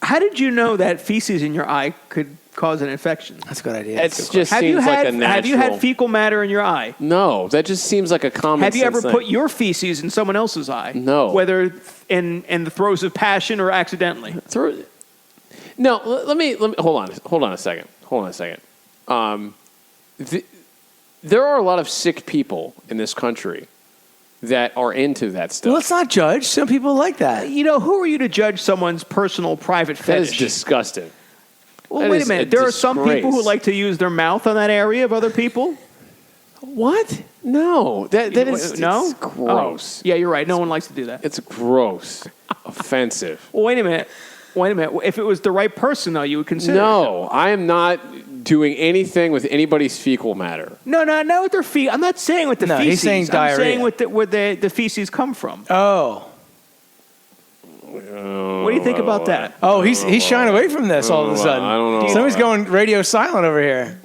How did you know that feces in your eye could cause an infection? That's a good idea. It just seems like a natural... Have you had fecal matter in your eye? No, that just seems like a common Have you ever thing. put your feces in someone else's eye? No. Whether in the throes of passion or accidentally? No, let me hold on a second. There are a lot of sick people in this country that are into that stuff. Well, let's not judge. Some people like that. Who are you to judge someone's personal, private fetish? That is disgusting. Well, wait a minute. There are some people who like to use their mouth on that area of other people. What? No. That is no? Gross. Oh. Yeah, you're right. No one likes to do that. It's gross. Offensive. Well, wait a minute. If it was the right person, though, you would consider it. No, I am not doing anything with anybody's fecal matter. No, not with their feet. I'm not saying with the feces. He's saying diarrhea. I'm saying where the feces come from. Oh. What do you think about that? Oh, he's shying away from this all of a sudden. I don't know. Somebody's going radio silent over here.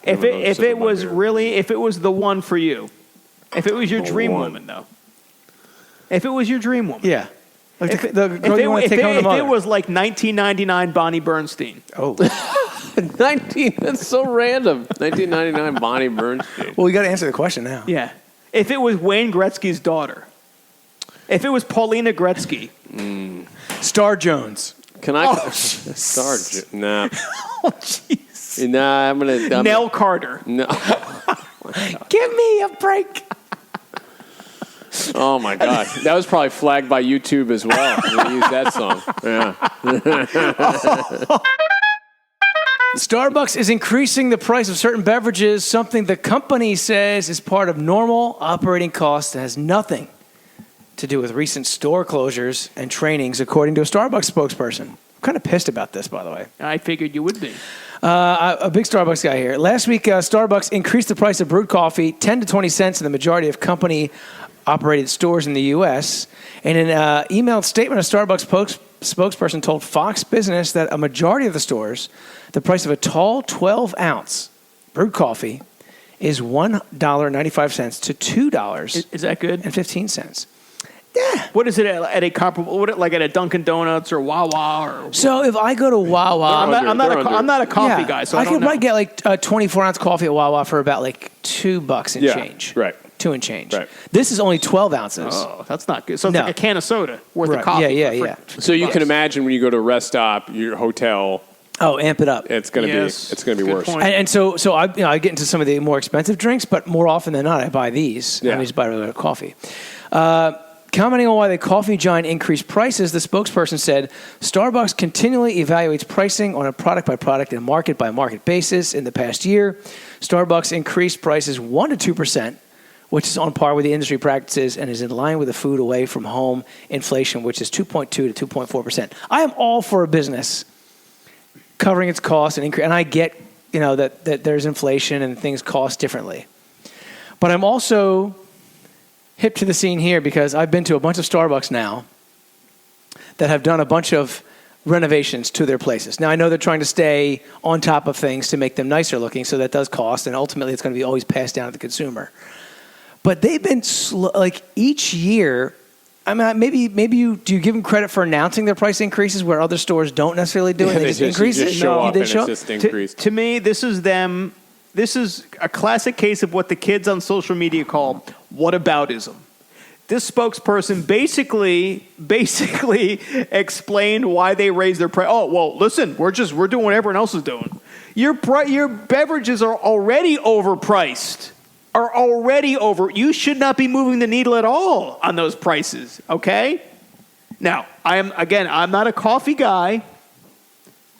If it was the one for you, if it was your dream woman, though. If it was your dream woman. Yeah. Like the girl you want to take home to mother. If it was like 1999 Bonnie Bernstein. Oh. That's so random. 1999 Bonnie Bernstein. Well, we got to answer the question now. Yeah. If it was Wayne Gretzky's daughter. If it was Paulina Gretzky. Star Jones. Can I? Jeez. Nah. Oh, jeez. Nah, I'm gonna. Nell Carter. No. Give me a break. Oh my God, that was probably flagged by YouTube as well. We use that song. Yeah. Starbucks is increasing the price of certain beverages, something the company says is part of normal operating costs that has nothing to do with recent store closures and trainings, according to a Starbucks spokesperson. I'm kind of pissed about this, by the way. I figured you would be. A big Starbucks guy here. Last week, Starbucks increased the price of brewed coffee 10 to 20 cents in the majority of company-operated stores in the U.S. In an emailed statement, a Starbucks spokesperson told Fox Business that a majority of the stores, the price of a tall 12-ounce brewed coffee is $1.95 to $2.15. Is that good? Yeah. What is it at a comparable? Like at a Dunkin' Donuts or Wawa or? So if I go to Wawa, I'm not a coffee guy, so I could probably get like a 24-ounce coffee at Wawa for about like $2 and change. Right. 2 and change. Right. This is only 12 ounces. Oh, that's not good. So it's like a can of soda worth of coffee. Yeah. So you can imagine when you go to a rest stop, your hotel. Oh, amp it up. It's gonna be Good worse. point. And so I get into some of the more expensive drinks, but more often than not, I buy these. Yeah. I just buy regular coffee. Commenting on why the coffee giant increased prices, the spokesperson said, Starbucks continually evaluates pricing on a product-by-product and market-by-market basis. In the past year, Starbucks increased prices 1% to 2%, which is on par with the industry practices and is in line with the food away from home inflation, which is 2.2 to 2.4%. I am all for a business covering its costs and increase, and I get that there's inflation and things cost differently. But I'm also hip to the scene here because I've been to a bunch of Starbucks now that have done a bunch of renovations to their places. Now, I know they're trying to stay on top of things to make them nicer looking, so that does cost, and ultimately it's going to be always passed down to the consumer. But they've been like each year. I mean, maybe you give them credit for announcing their price increases where other stores don't necessarily do it. They just increase it. Show up and it's just increased. To me, this is them. This is a classic case of what the kids on social media call whataboutism. This spokesperson basically explained why they raised their price. Oh, well, listen, we're doing what everyone else is doing. Your beverages are already overpriced. You should not be moving the needle at all on those prices, okay? Now, I'm not a coffee guy.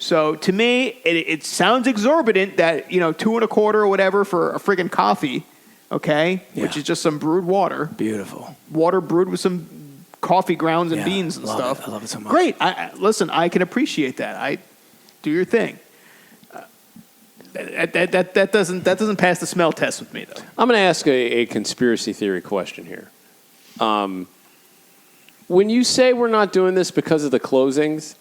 So to me, it sounds exorbitant that, $2.25 or whatever for a friggin' coffee, okay? Yeah. Which is just some brewed water. Beautiful. Water brewed with some coffee grounds and beans and stuff. I love it so much. Great. Listen, I can appreciate that. Do your thing. That doesn't pass the smell test with me, though. I'm going to ask a conspiracy theory question here. When you say we're not doing this because of the closings,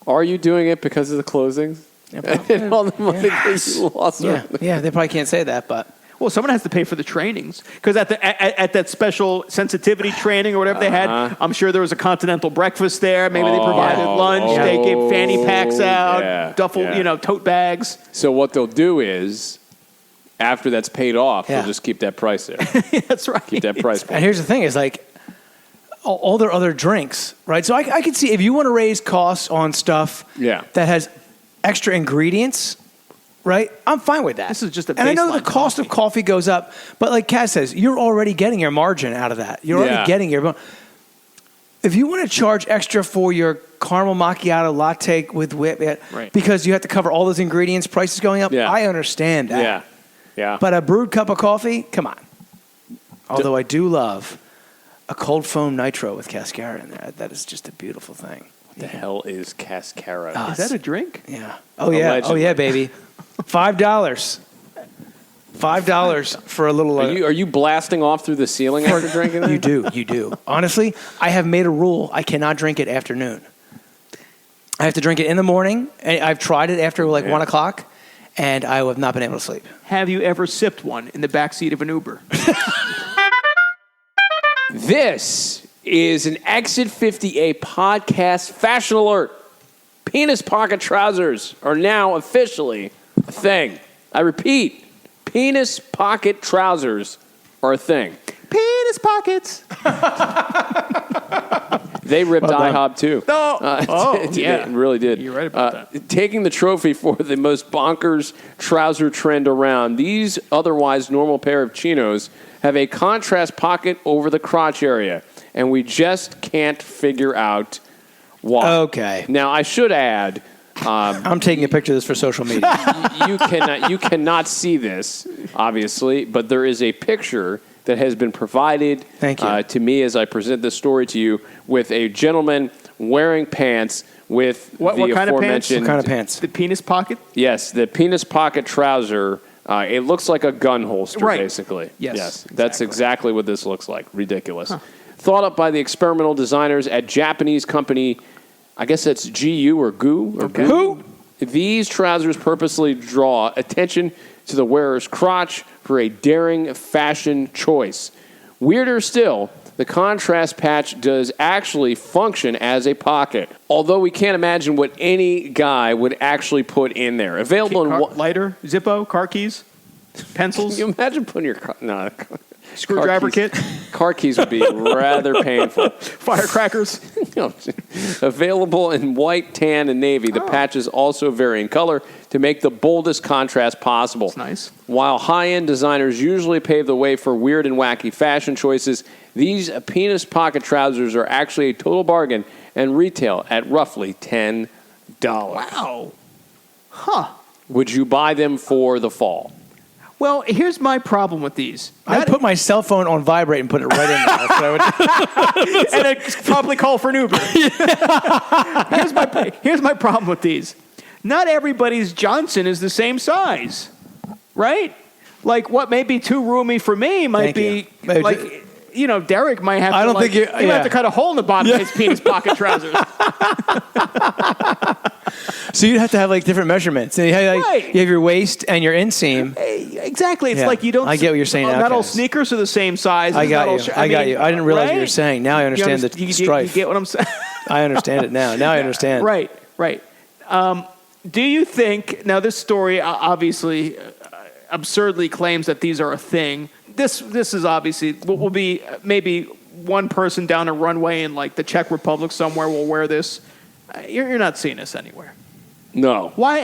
are you doing it because of the closings? And all the money that you lost? Yeah, they probably can't say that, but... Well, someone has to pay for the trainings. Because at that special sensitivity training or whatever they had, I'm sure there was a continental breakfast there. Maybe they provided lunch. They gave fanny packs out, duffel, tote bags. So what they'll do is, after that's paid off, they'll just keep that price there. That's right. Keep that price. And here's the thing is like, all their other drinks, right? So I could see if you want to raise costs on stuff that has extra ingredients, right? I'm fine with that. This is just a baseline. And I know the cost of coffee goes up, but like Kaz says, you're already getting your margin out of that. You're already getting your... If you want to charge extra for your caramel macchiato latte with whip, because you have to cover all those ingredients, prices going up, I understand that. Yeah. But a brewed cup of coffee, come on. Although I do love a cold foam nitro with cascara in there. That is just a beautiful thing. What the hell is cascara? Is that a drink? Yeah. Oh, yeah. Allegedly. Oh, yeah, baby. $5. $5 for a little... Are you blasting off through the ceiling after drinking that? You do. Honestly, I have made a rule. I cannot drink it after noon. I have to drink it in the morning. And I've tried it after 1 o'clock, and I have not been able to sleep. Have you ever sipped one in the backseat of an Uber? This is an Exit 50A podcast fashion alert. Penis pocket trousers are now officially a thing. I repeat, penis pocket trousers are a thing. Penis pockets. They ripped IHOb too. Yeah. They really did. You're right about that. Taking the trophy for the most bonkers trouser trend around, these otherwise normal pair of chinos have a contrast pocket over the crotch area, and we just can't figure out why. Okay. Now, I should add... I'm taking a picture of this for social media. you cannot see this, obviously, but there is a picture that has been provided to me as I present this story to you with a gentleman wearing pants with what kind of pants? What kind of pants? The penis pocket? Yes, the penis pocket trouser. It looks like a gun holster, basically. Yes. That's exactly what this looks like. Ridiculous. Huh. Thought up by the experimental designers at Japanese company, I guess that's GU or GU? Or Who? These trousers purposely draw attention to the wearer's crotch for a daring fashion choice. Weirder still, the contrast patch does actually function as a pocket, although we can't imagine what any guy would actually put in there. Available in lighter, Zippo, car keys, pencils. Can you imagine putting your screwdriver kit? Car keys would be rather painful. Firecrackers. Available in white, tan, and navy. The patches also vary in color to make the boldest contrast possible. That's nice. While high-end designers usually pave the way for weird and wacky fashion choices, these penis pocket trousers are actually a total bargain and retail at roughly $10. Wow. Huh. Would you buy them for the fall? Well, here's my problem with these. I'd put my cell phone on vibrate and put it right in there. That's what I would and I'd probably call for an Uber. Here's my problem with these. Not everybody's Johnson is the same size, right? Like what may be too roomy for me might be like, Derek might have to might have to cut a hole in the bottom of his penis pocket trousers. So you'd have to have like different measurements. And you have your waist and your inseam. Exactly. It's like you don't. I get what you're saying. Not all sneakers are the same size. I got you. I didn't realize what you were saying. Now I understand the strife. You get what I'm saying? I understand it now. Now I understand. Right. Do you think now this story obviously absurdly claims that these are a thing? This is obviously what will be maybe one person down a runway in like the Czech Republic somewhere will wear this. You're not seeing this anywhere. No. Why?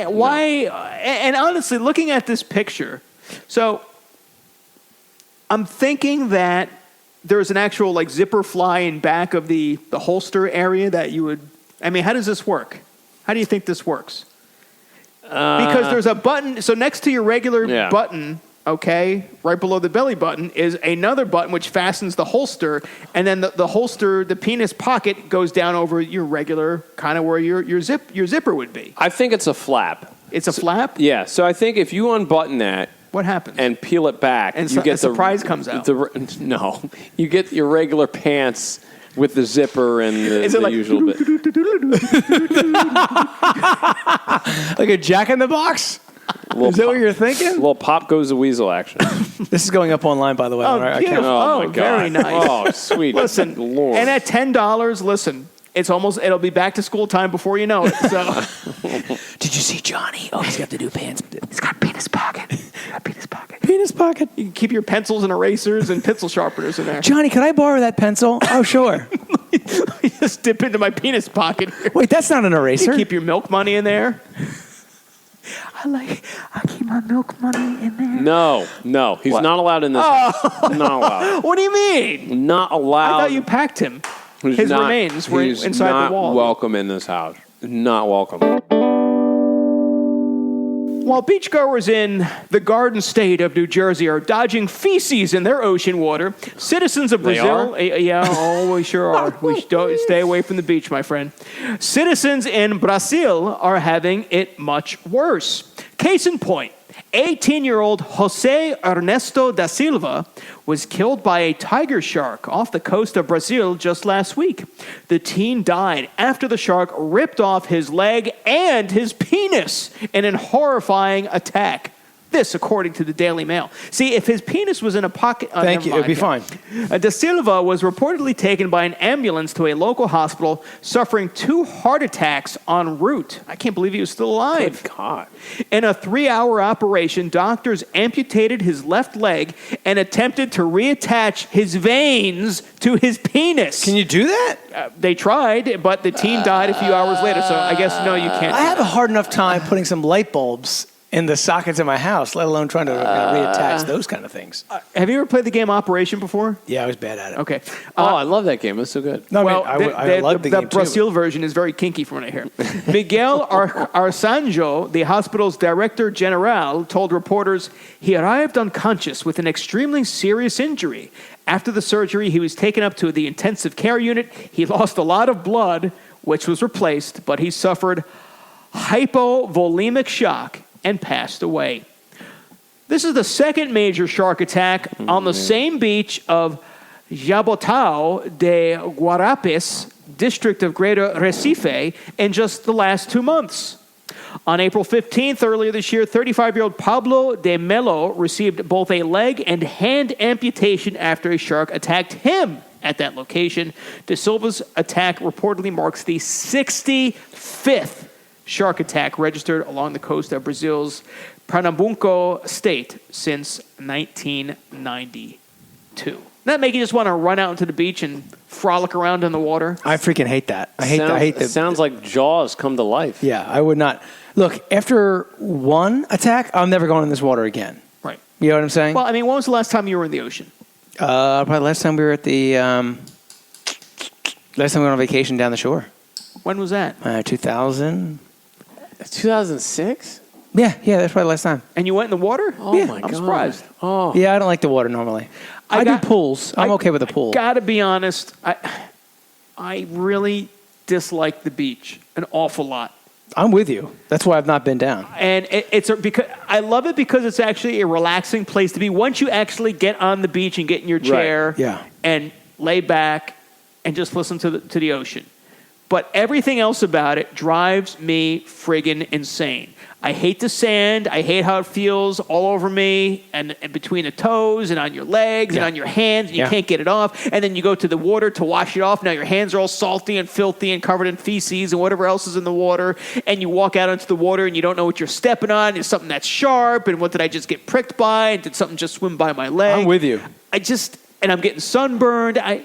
And honestly, looking at this picture, so I'm thinking that there's an actual like zipper fly in back of the holster area that you would. I mean, how does this work? How do you think this works? Because there's a button. So next to your regular button, okay, right below the belly button is another button which fastens the holster, and then the holster, the penis pocket, goes down over your regular kind of where your zipper would be. I think it's a flap. It's a flap? Yeah. So I think if you unbutton that, what happens? And peel it back, and you get a surprise comes out. No, you get your regular pants with the zipper and the usual bit. Like a Jack in the Box? Is that what you're thinking? A little Pop Goes the Weasel action. This is going up online, by the way. Oh, my God. Very nice. Oh, sweet. Listen, Lord. And at $10, listen, it'll be back to school time before you know it. So, did you see Johnny? Oh, he's got the new pants. He's got a penis pocket. Penis pocket. You can keep your pencils and erasers and pencil sharpeners in there. Johnny, can I borrow that pencil? Oh, sure. You just dip into my penis pocket. Wait, that's not an eraser. You keep your milk money in there. I keep my milk money in there. No, he's not allowed in this house. Not allowed. What do you mean? Not allowed. I thought you packed him. His remains were inside the wall. Not welcome in this house. Not welcome. While beachgoers in the Garden State of New Jersey are dodging feces in their ocean water, citizens of Brazil... we sure are. We don't stay away from the beach, my friend. Citizens in Brazil are having it much worse. Case in point, 18-year-old Jose Ernesto da Silva was killed by a tiger shark off the coast of Brazil just last week. The teen died after the shark ripped off his leg and his penis in a horrifying attack. This, according to the Daily Mail. See, if his penis was in a pocket... Thank you. It'd be fine. De Silva was reportedly taken by an ambulance to a local hospital, suffering 2 heart attacks en route. I can't believe he was still alive. Good God. In a 3-hour operation, doctors amputated his left leg and attempted to reattach his veins to his penis. Can you do that? They tried, but the teen died a few hours later, so I guess, no, you can't. I have a hard enough time putting some light bulbs in the sockets in my house, let alone trying to reattach those kind of things. Have you ever played the game Operation before? Yeah, I was bad at it. Okay. I love that game. It's so good. No, Well, I mean, I love the game too. Brazil version is very kinky from what I hear. Miguel Arsanjo, the hospital's director general, told reporters he arrived unconscious with an extremely serious injury. After the surgery, he was taken up to the intensive care unit. He lost a lot of blood, which was replaced, but he suffered hypovolemic shock and passed away. This is the second major shark attack on the same beach of Jabotão de Guarapes, district of Greater Recife, in just the last 2 months. On April 15th, earlier this year, 35-year-old Pablo de Melo received both a leg and hand amputation after a shark attacked him at that location. De Silva's attack reportedly marks the 65th shark attack registered along the coast of Brazil's Pernambuco state since 1992. Doesn't that make you just want to run out into the beach and frolic around in the water? I freaking hate that. I hate that. It sounds like Jaws come to life. Yeah, I would not. Look, after one attack, I'm never going in this water again. Right. You know what I'm saying? Well, I mean, when was the last time you were in the ocean? Probably last time we were at the... last time we went on vacation down the shore. When was that? 2000... 2006? Yeah, that's probably last time. And you went in the water? Oh, Yeah. my God. I'm surprised. Oh. Yeah, I don't like the water normally. I do pools. I'm okay with a pool. Gotta be honest, I really dislike the beach an awful lot. I'm with you. That's why I've not been down. And because I love it because it's actually a relaxing place to be. Once you actually get on the beach and get in your chair Yeah. and lay back and just listen to the ocean. But everything else about it drives me friggin' insane. I hate the sand. I hate how it feels all over me and between the toes and on your legs and on your hands. And you can't get it off. And then you go to the water to wash it off. Now your hands are all salty and filthy and covered in feces and whatever else is in the water. And you walk out into the water and you don't know what you're stepping on. Is something that's sharp? And what did I just get pricked by? And did something just swim by my leg? I'm with you. And I'm getting sunburned. I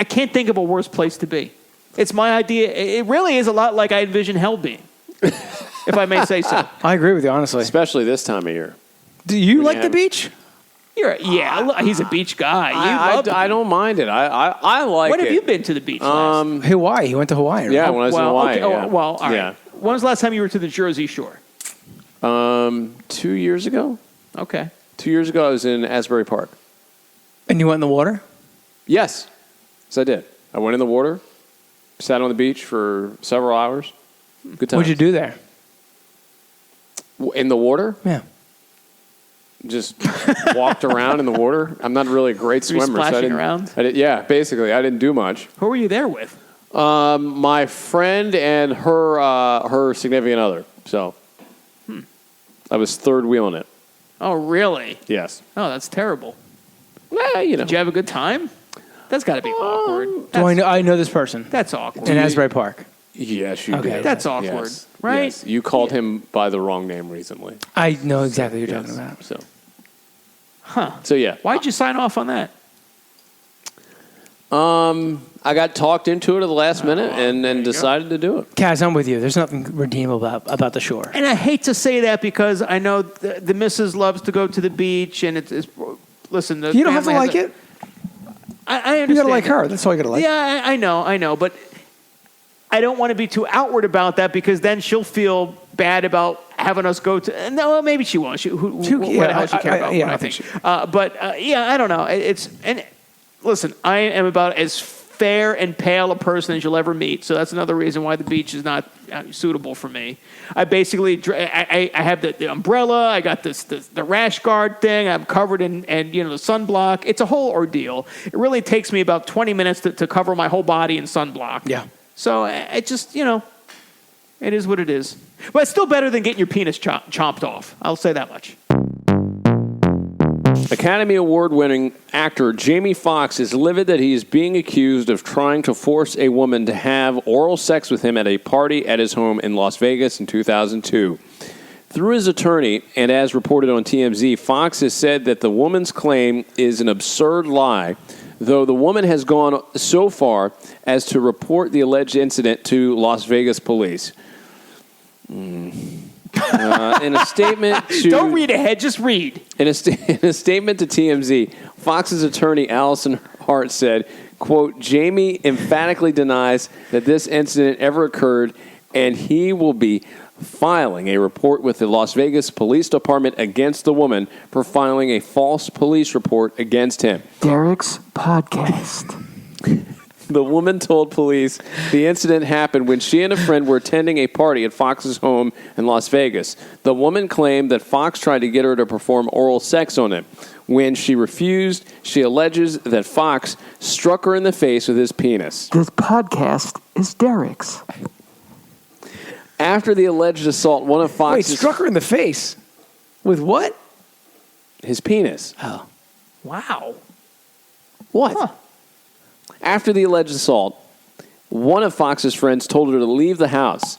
can't think of a worse place to be. It's my idea. It really is a lot like I envision hell being, if I may say so. I agree with you, honestly. Especially this time of year. Do you like the beach? He's a beach guy. I don't mind it. I like it. When have you been to the beach last? Hawaii. He went to Hawaii, right? Yeah, when I was in Hawaii. Okay. Yeah. All right. Yeah. When was the last time you were to the Jersey Shore? 2 years ago. Okay. 2 years ago, I was in Asbury Park. And you went in the water? Yes. Yes, I did. I went in the water, sat on the beach for several hours. Good time. What'd you do there? In the water? Yeah. Just walked around in the water. I'm not really a great Were you swimmer. splashing around? Yeah, basically. I didn't do much. Who were you there with? My friend and her significant other. So I was third wheeling it. Oh, really? Yes. Oh, that's terrible. Well, you know. Did you have a good time? That's got to be awkward. I know this person. That's awkward. In Asbury Park. Yes, you Okay. did. That's awkward, Yes. right? Yes. You called him by the wrong name recently. I know exactly what you're Yes. talking about. So. Huh. So yeah. Why'd you sign off on that? I got talked into it at the last minute and decided to do it. Kaz, I'm with you. There's nothing redeemable about the shore. And I hate to say that because I know the missus loves to go to the beach and it's listen. You don't have to like it. I understand. You gotta like her. That's all you gotta like. Yeah, I know, but I don't want to be too outward about that because then she'll feel bad about having us go to. No, maybe she won't. What the hell she care about? Yeah, what I think. I don't know. Listen, I am about as fair and pale a person as you'll ever meet. So that's another reason why the beach is not suitable for me. I basically, I have the umbrella. I got the rash guard thing. I'm covered in the sunblock. It's a whole ordeal. It really takes me about 20 minutes to cover my whole body in sunblock. Yeah. So it just, it is what it is. But it's still better than getting your penis chomped off. I'll say that much. Academy Award-winning actor Jamie Foxx is livid that he is being accused of trying to force a woman to have oral sex with him at a party at his home in Las Vegas in 2002. Through his attorney, and as reported on TMZ, Fox has said that the woman's claim is an absurd lie, though the woman has gone so far as to report the alleged incident to Las Vegas police. In a statement to... Don't read ahead, just read. In a statement to TMZ, Fox's attorney, Allison Hart, said, quote, Jamie emphatically denies that this incident ever occurred, and he will be filing a report with the Las Vegas Police Department against the woman for filing a false police report against him. Derek's podcast. The woman told police the incident happened when she and a friend were attending a party at Fox's home in Las Vegas. The woman claimed that Fox tried to get her to perform oral sex on him. When she refused, she alleges that Fox struck her in the face with his penis. This podcast is Derek's. After the alleged assault, one of Fox's... Wait, struck her in the face? With what? His penis. Oh. Wow. What? Huh. After the alleged assault, one of Fox's friends told her to leave the house.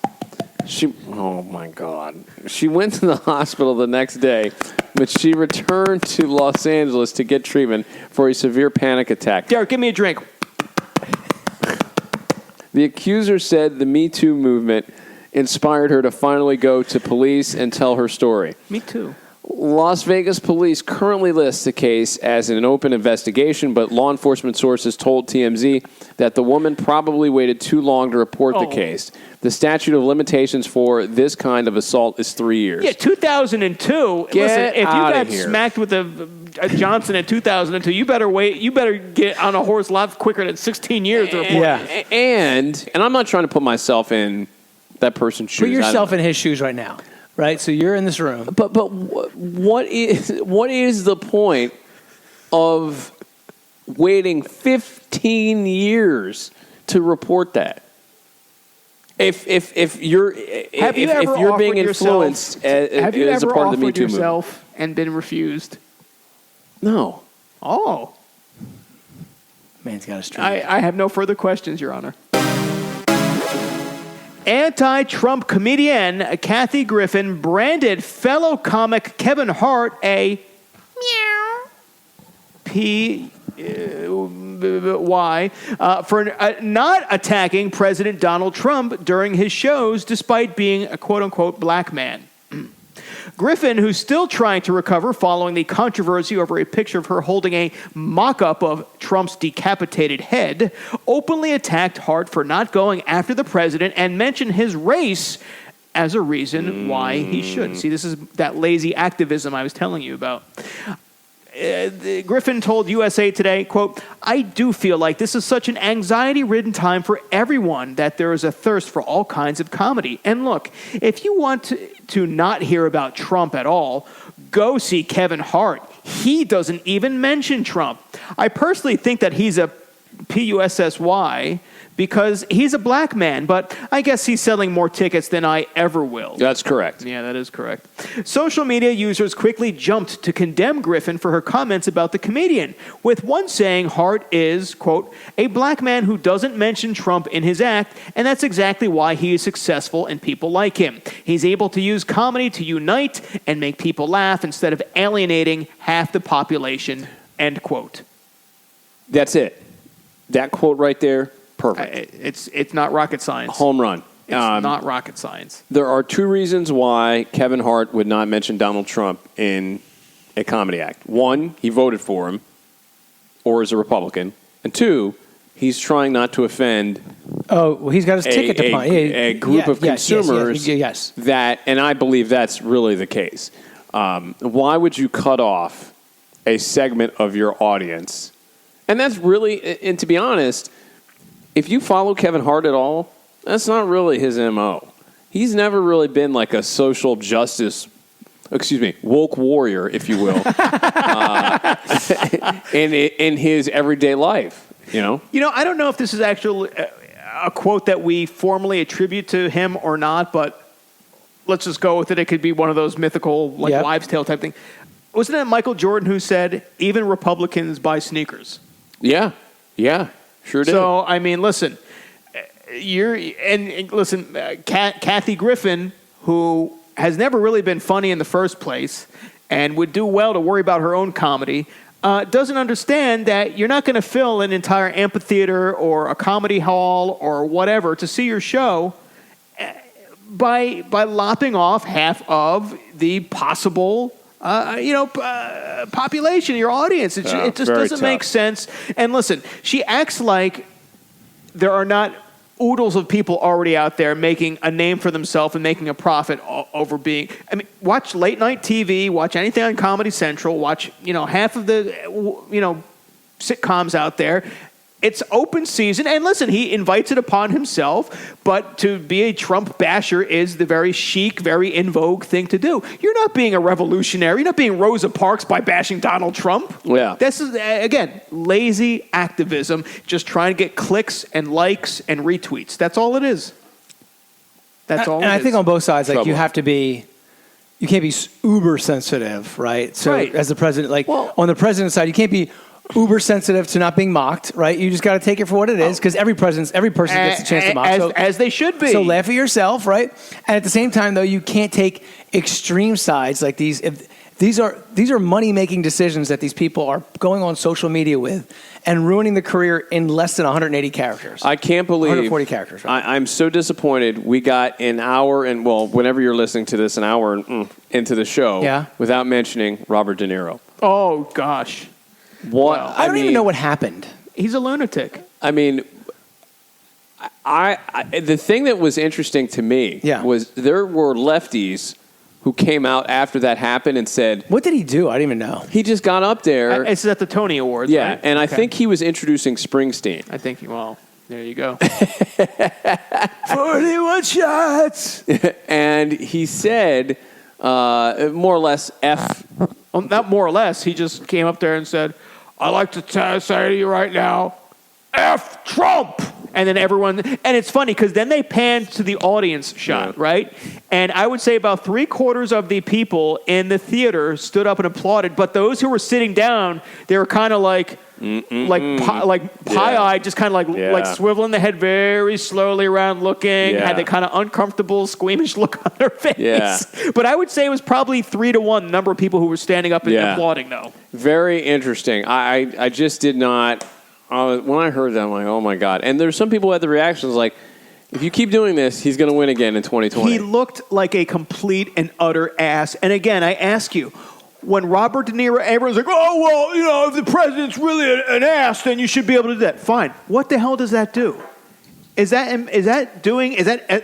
Oh my God. She went to the hospital the next day, but she returned to Los Angeles to get treatment for a severe panic attack. Derek, give me a drink. The accuser said the Me Too movement inspired her to finally go to police and tell her story. Me too. Las Vegas police currently list the case as an open investigation, but law enforcement sources told TMZ that the woman probably waited too long to report the case. The statute of limitations for this kind of assault is 3 years. Yeah, 2002. Get Listen, if you outta got here. smacked with a Johnson in 2002, you better wait. You better get on a horse a lot quicker than 16 years to report. Yeah. And I'm not trying to put myself in that person's shoes. Put yourself in his shoes right now, right? So you're in this room. But what is the point of waiting 15 years to report that? If you're being influenced have you as a ever part of the Me offered Too movement? yourself and been refused? No. Oh, Man's got a streak. I have no further questions, Your Honor. Anti-Trump comedian Kathy Griffin branded fellow comic Kevin Hart a P.Y. For not attacking President Donald Trump during his shows, despite being a quote-unquote black man. Griffin, who's still trying to recover following the controversy over a picture of her holding a mock-up of Trump's decapitated head, openly attacked Hart for not going after the president and mentioned his race as a reason why he should. See, this is that lazy activism I was telling you about. Griffin told USA Today, quote, I do feel like this is such an anxiety-ridden time for everyone that there is a thirst for all kinds of comedy. And look, if you want to not hear about Trump at all, go see Kevin Hart. He doesn't even mention Trump. I personally think that he's a PUSSY because he's a black man, but I guess he's selling more tickets than I ever will. That's correct. Yeah, that is correct. Social media users quickly jumped to condemn Griffin for her comments about the comedian, with one saying Hart is, quote, a black man who doesn't mention Trump in his act, and that's exactly why he is successful and people like him. He's able to use comedy to unite and make people laugh instead of alienating half the population, end quote. That's it. That quote right there, perfect. It's not rocket science. Home run. It's not rocket science. There are two reasons why Kevin Hart would not mention Donald Trump in a comedy act. One, he voted for him, or is a Republican. And two, he's trying not to offend Oh, well, he's got his ticket to punch. a group of consumers yes. that, and I believe that's really the case. Why would you cut off a segment of your audience? And that's really, and to be honest, if you follow Kevin Hart at all, that's not really his MO. He's never really been like a social justice, woke warrior, if you will, in his everyday life, you know? You know, I don't know if this is actually a quote that we formally attribute to him or not, but let's just go with it. It could be one of those mythical, wives' tale type thing. wasn't it Michael Jordan who said, even Republicans buy sneakers? Yeah, sure did. So, I mean, listen, Kathy Griffin, who has never really been funny in the first place and would do well to worry about her own comedy, doesn't understand that you're not going to fill an entire amphitheater or a comedy hall or whatever to see your show by lopping off half of the possible population, your audience. It just doesn't make sense. And listen, she acts like there are not oodles of people already out there making a name for themselves and making a profit over being. I mean, watch late night TV, watch anything on Comedy Central, watch half of the sitcoms out there. It's open season, and listen, he invites it upon himself, but to be a Trump basher is the very chic, very in vogue thing to do. You're not being a revolutionary. You're not being Rosa Parks by bashing Donald Trump. Yeah. This is, again, lazy activism, just trying to get clicks and likes and retweets. That's all it is. That's all it is. And I think on both sides, like, you can't be uber sensitive, right? So as the president, on the president's side, you can't be uber sensitive to not being mocked, right? You just got to take it for what it is, because every person gets a chance to mock. As they should be. So laugh at yourself, right? And at the same time, though, you can't take extreme sides like these. These are money-making decisions that these people are going on social media with and ruining the career in less than 180 characters. I can't believe 140 characters. Right? I'm so disappointed. We got an hour and whenever you're listening to this, an hour into the show, without mentioning Robert De Niro. Oh gosh. What? Well, I don't even know what happened. He's a lunatic. I mean, the thing that was interesting to me was there were lefties who came out after that happened and said, "What did he do? I d't even know." He just got up there. It's at the Tony Awards. Yeah, right? and I think he was introducing Springsteen. I think. Well, there you go. 41 shots. And he said, more or less, F. Well, not more or less. He just came up there and said, "I'd like to say to you right now, F Trump." And then everyone, and it's funny because then they panned to the audience shot, right? And I would say about 3/4 of the people in the theater stood up and applauded, but those who were sitting down, they were kind of like pie-eyed, just kind of like swiveling the head very slowly around, looking, had that kind of uncomfortable, squeamish look on their face. Yeah. But I would say it was probably 3-1 the number of people who were standing up and applauding, though. Very interesting. I just did not. When I heard that, I'm like, oh my God. And there's some people who had the reactions like, if you keep doing this, he's going to win again in 2020. He looked like a complete and utter ass. And again, I ask you, when Robert De Niro, everyone's like, oh, well, if the president's really an ass, then you should be able to do that. Fine. What the hell does that do? Is that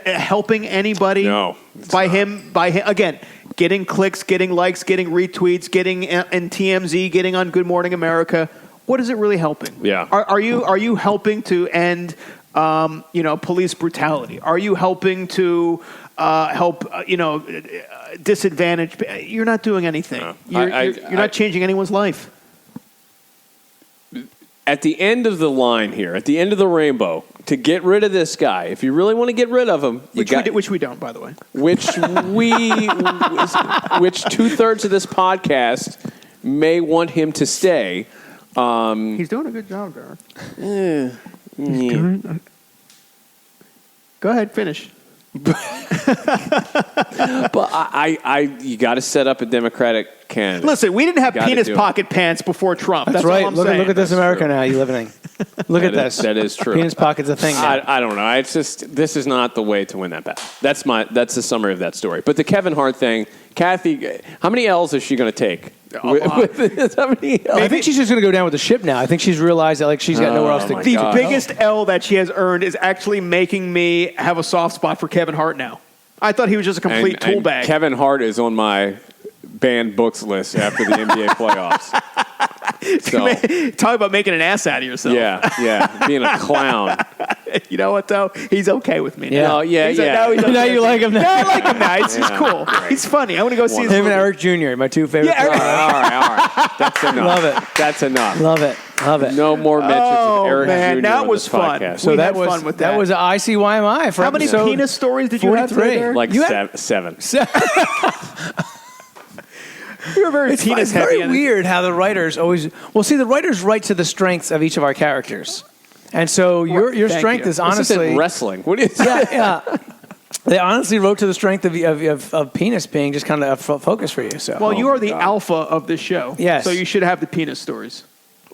helping anybody? No. By him, again, getting clicks, getting likes, getting retweets, getting in TMZ, getting on Good Morning America. What is it really helping? Yeah. Are you helping to end police brutality? Are you helping to help disadvantaged? You're not doing anything. No. You're not changing anyone's life. At the end of the line here, at the end of the rainbow, to get rid of this guy, if you really want to get rid of him, which we don't, by the way. Which 2/3 of this podcast may want him to stay. He's doing a good job, Derek. Go ahead, finish. But you got to set up a Democratic candidate. Listen, we didn't have penis pocket pants before Trump. That's right. All I'm saying. Look at this America now you living in. Look at this. That is true. Penis pocket's a thing now. I don't know. It's just this is not the way to win that battle. That's the summary of that story. But the Kevin Hart thing, Kathy, how many L's is she going to take? How many L's? I think she's just going to go down with the ship now. I think she's realized that she's got nowhere else to go. The biggest L that she has earned is actually making me have a soft spot for Kevin Hart now. I thought he was just a complete tool bag. Kevin Hart is on my banned books list after the NBA playoffs. So, talk about making an ass out of yourself. Yeah, being a clown. You know what, though? He's okay with me now. Yeah. Now you like him now. No, I like him now. He's cool. Great. He's funny. I want to go see him. Him and Eric Jr., my two favorite players. All right. That's enough. Love it. That's enough. Love it. No more mentions of Eric Jr. That was fun. Podcast. So we had fun with that. That was ICYMI. How many penis stories did you have today? Like 7. We were very penis It's heavy. very weird how the writers always. Well, see, the writers write to the strengths of each of our characters, and so your Thank strength you. is This honestly isn't wrestling. What is yeah. They honestly wrote to the strength of penis being just kind of a focus for you. So Well, you are the alpha of this show. Yes. So you should have the penis stories.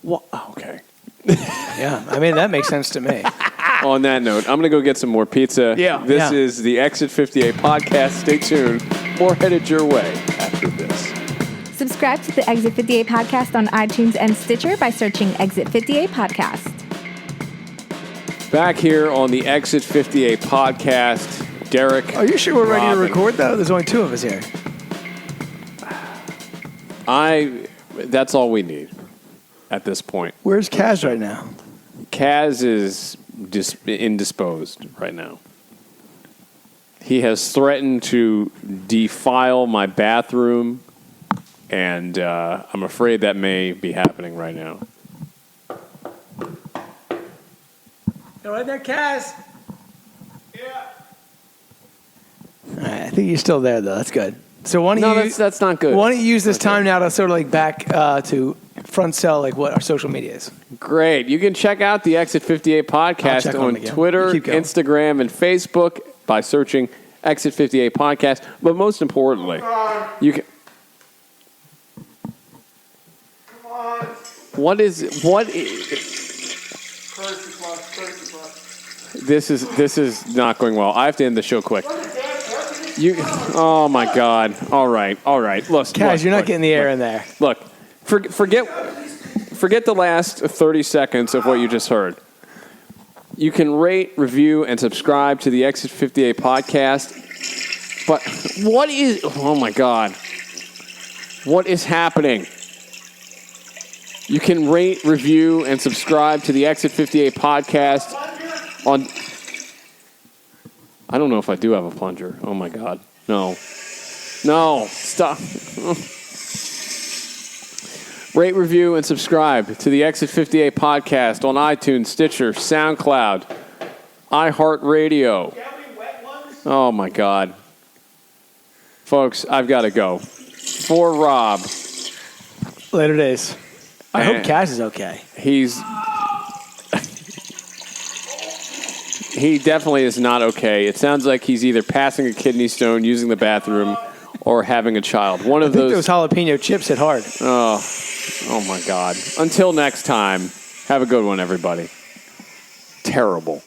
Well, okay. yeah, I mean that makes sense to me. On that note, I'm going to go get some more pizza. Yeah. This Yeah. is the Exit 58 podcast. Stay tuned. More headed your way after this. Subscribe to the Exit 58 podcast on iTunes and Stitcher by searching Exit 58 Podcast. Back here on the Exit 58 podcast, Derek. Are you sure we're ready to Robin. record though? There's only two of us here. That's all we need at this point. Where's Kaz right now? Kaz is indisposed right now. He has threatened to defile my bathroom, and I'm afraid that may be happening right now. You right there, Kaz? Yeah. All right, I think you're still there though. That's good. So why don't No, you? that's not good. Why don't you use this time now to sort of like back to front sell like what our social media is? Great. You can check out the Exit 58 I'll podcast check on on it again. Twitter, Keep going. Instagram, and Facebook by searching Exit 58 podcast. But most importantly, you can. What is? This is not going well. I have to end the show quick. Oh my God! All right. Look, Kaz, you're not getting the air in there. Look, forget the last 30 seconds of what you just heard. You can rate, review, and subscribe to the Exit 58 podcast. But what is? Oh my God! What is happening? You can rate, review, and subscribe to the Exit 58 podcast on. I don't know if I do have a plunger. Oh my God. No. Stop. Rate, review, and subscribe to the Exit 58 podcast on iTunes, Stitcher, SoundCloud, iHeartRadio. Oh my God. Folks, I've got to go. For Rob. Later days. I hope And Kaz is okay. He definitely is not okay. It sounds like he's either passing a kidney stone, using the bathroom, or having a child. One I of think those. those jalapeno chips hit hard. Oh my God. Until next time, have a good one, everybody. Terrible.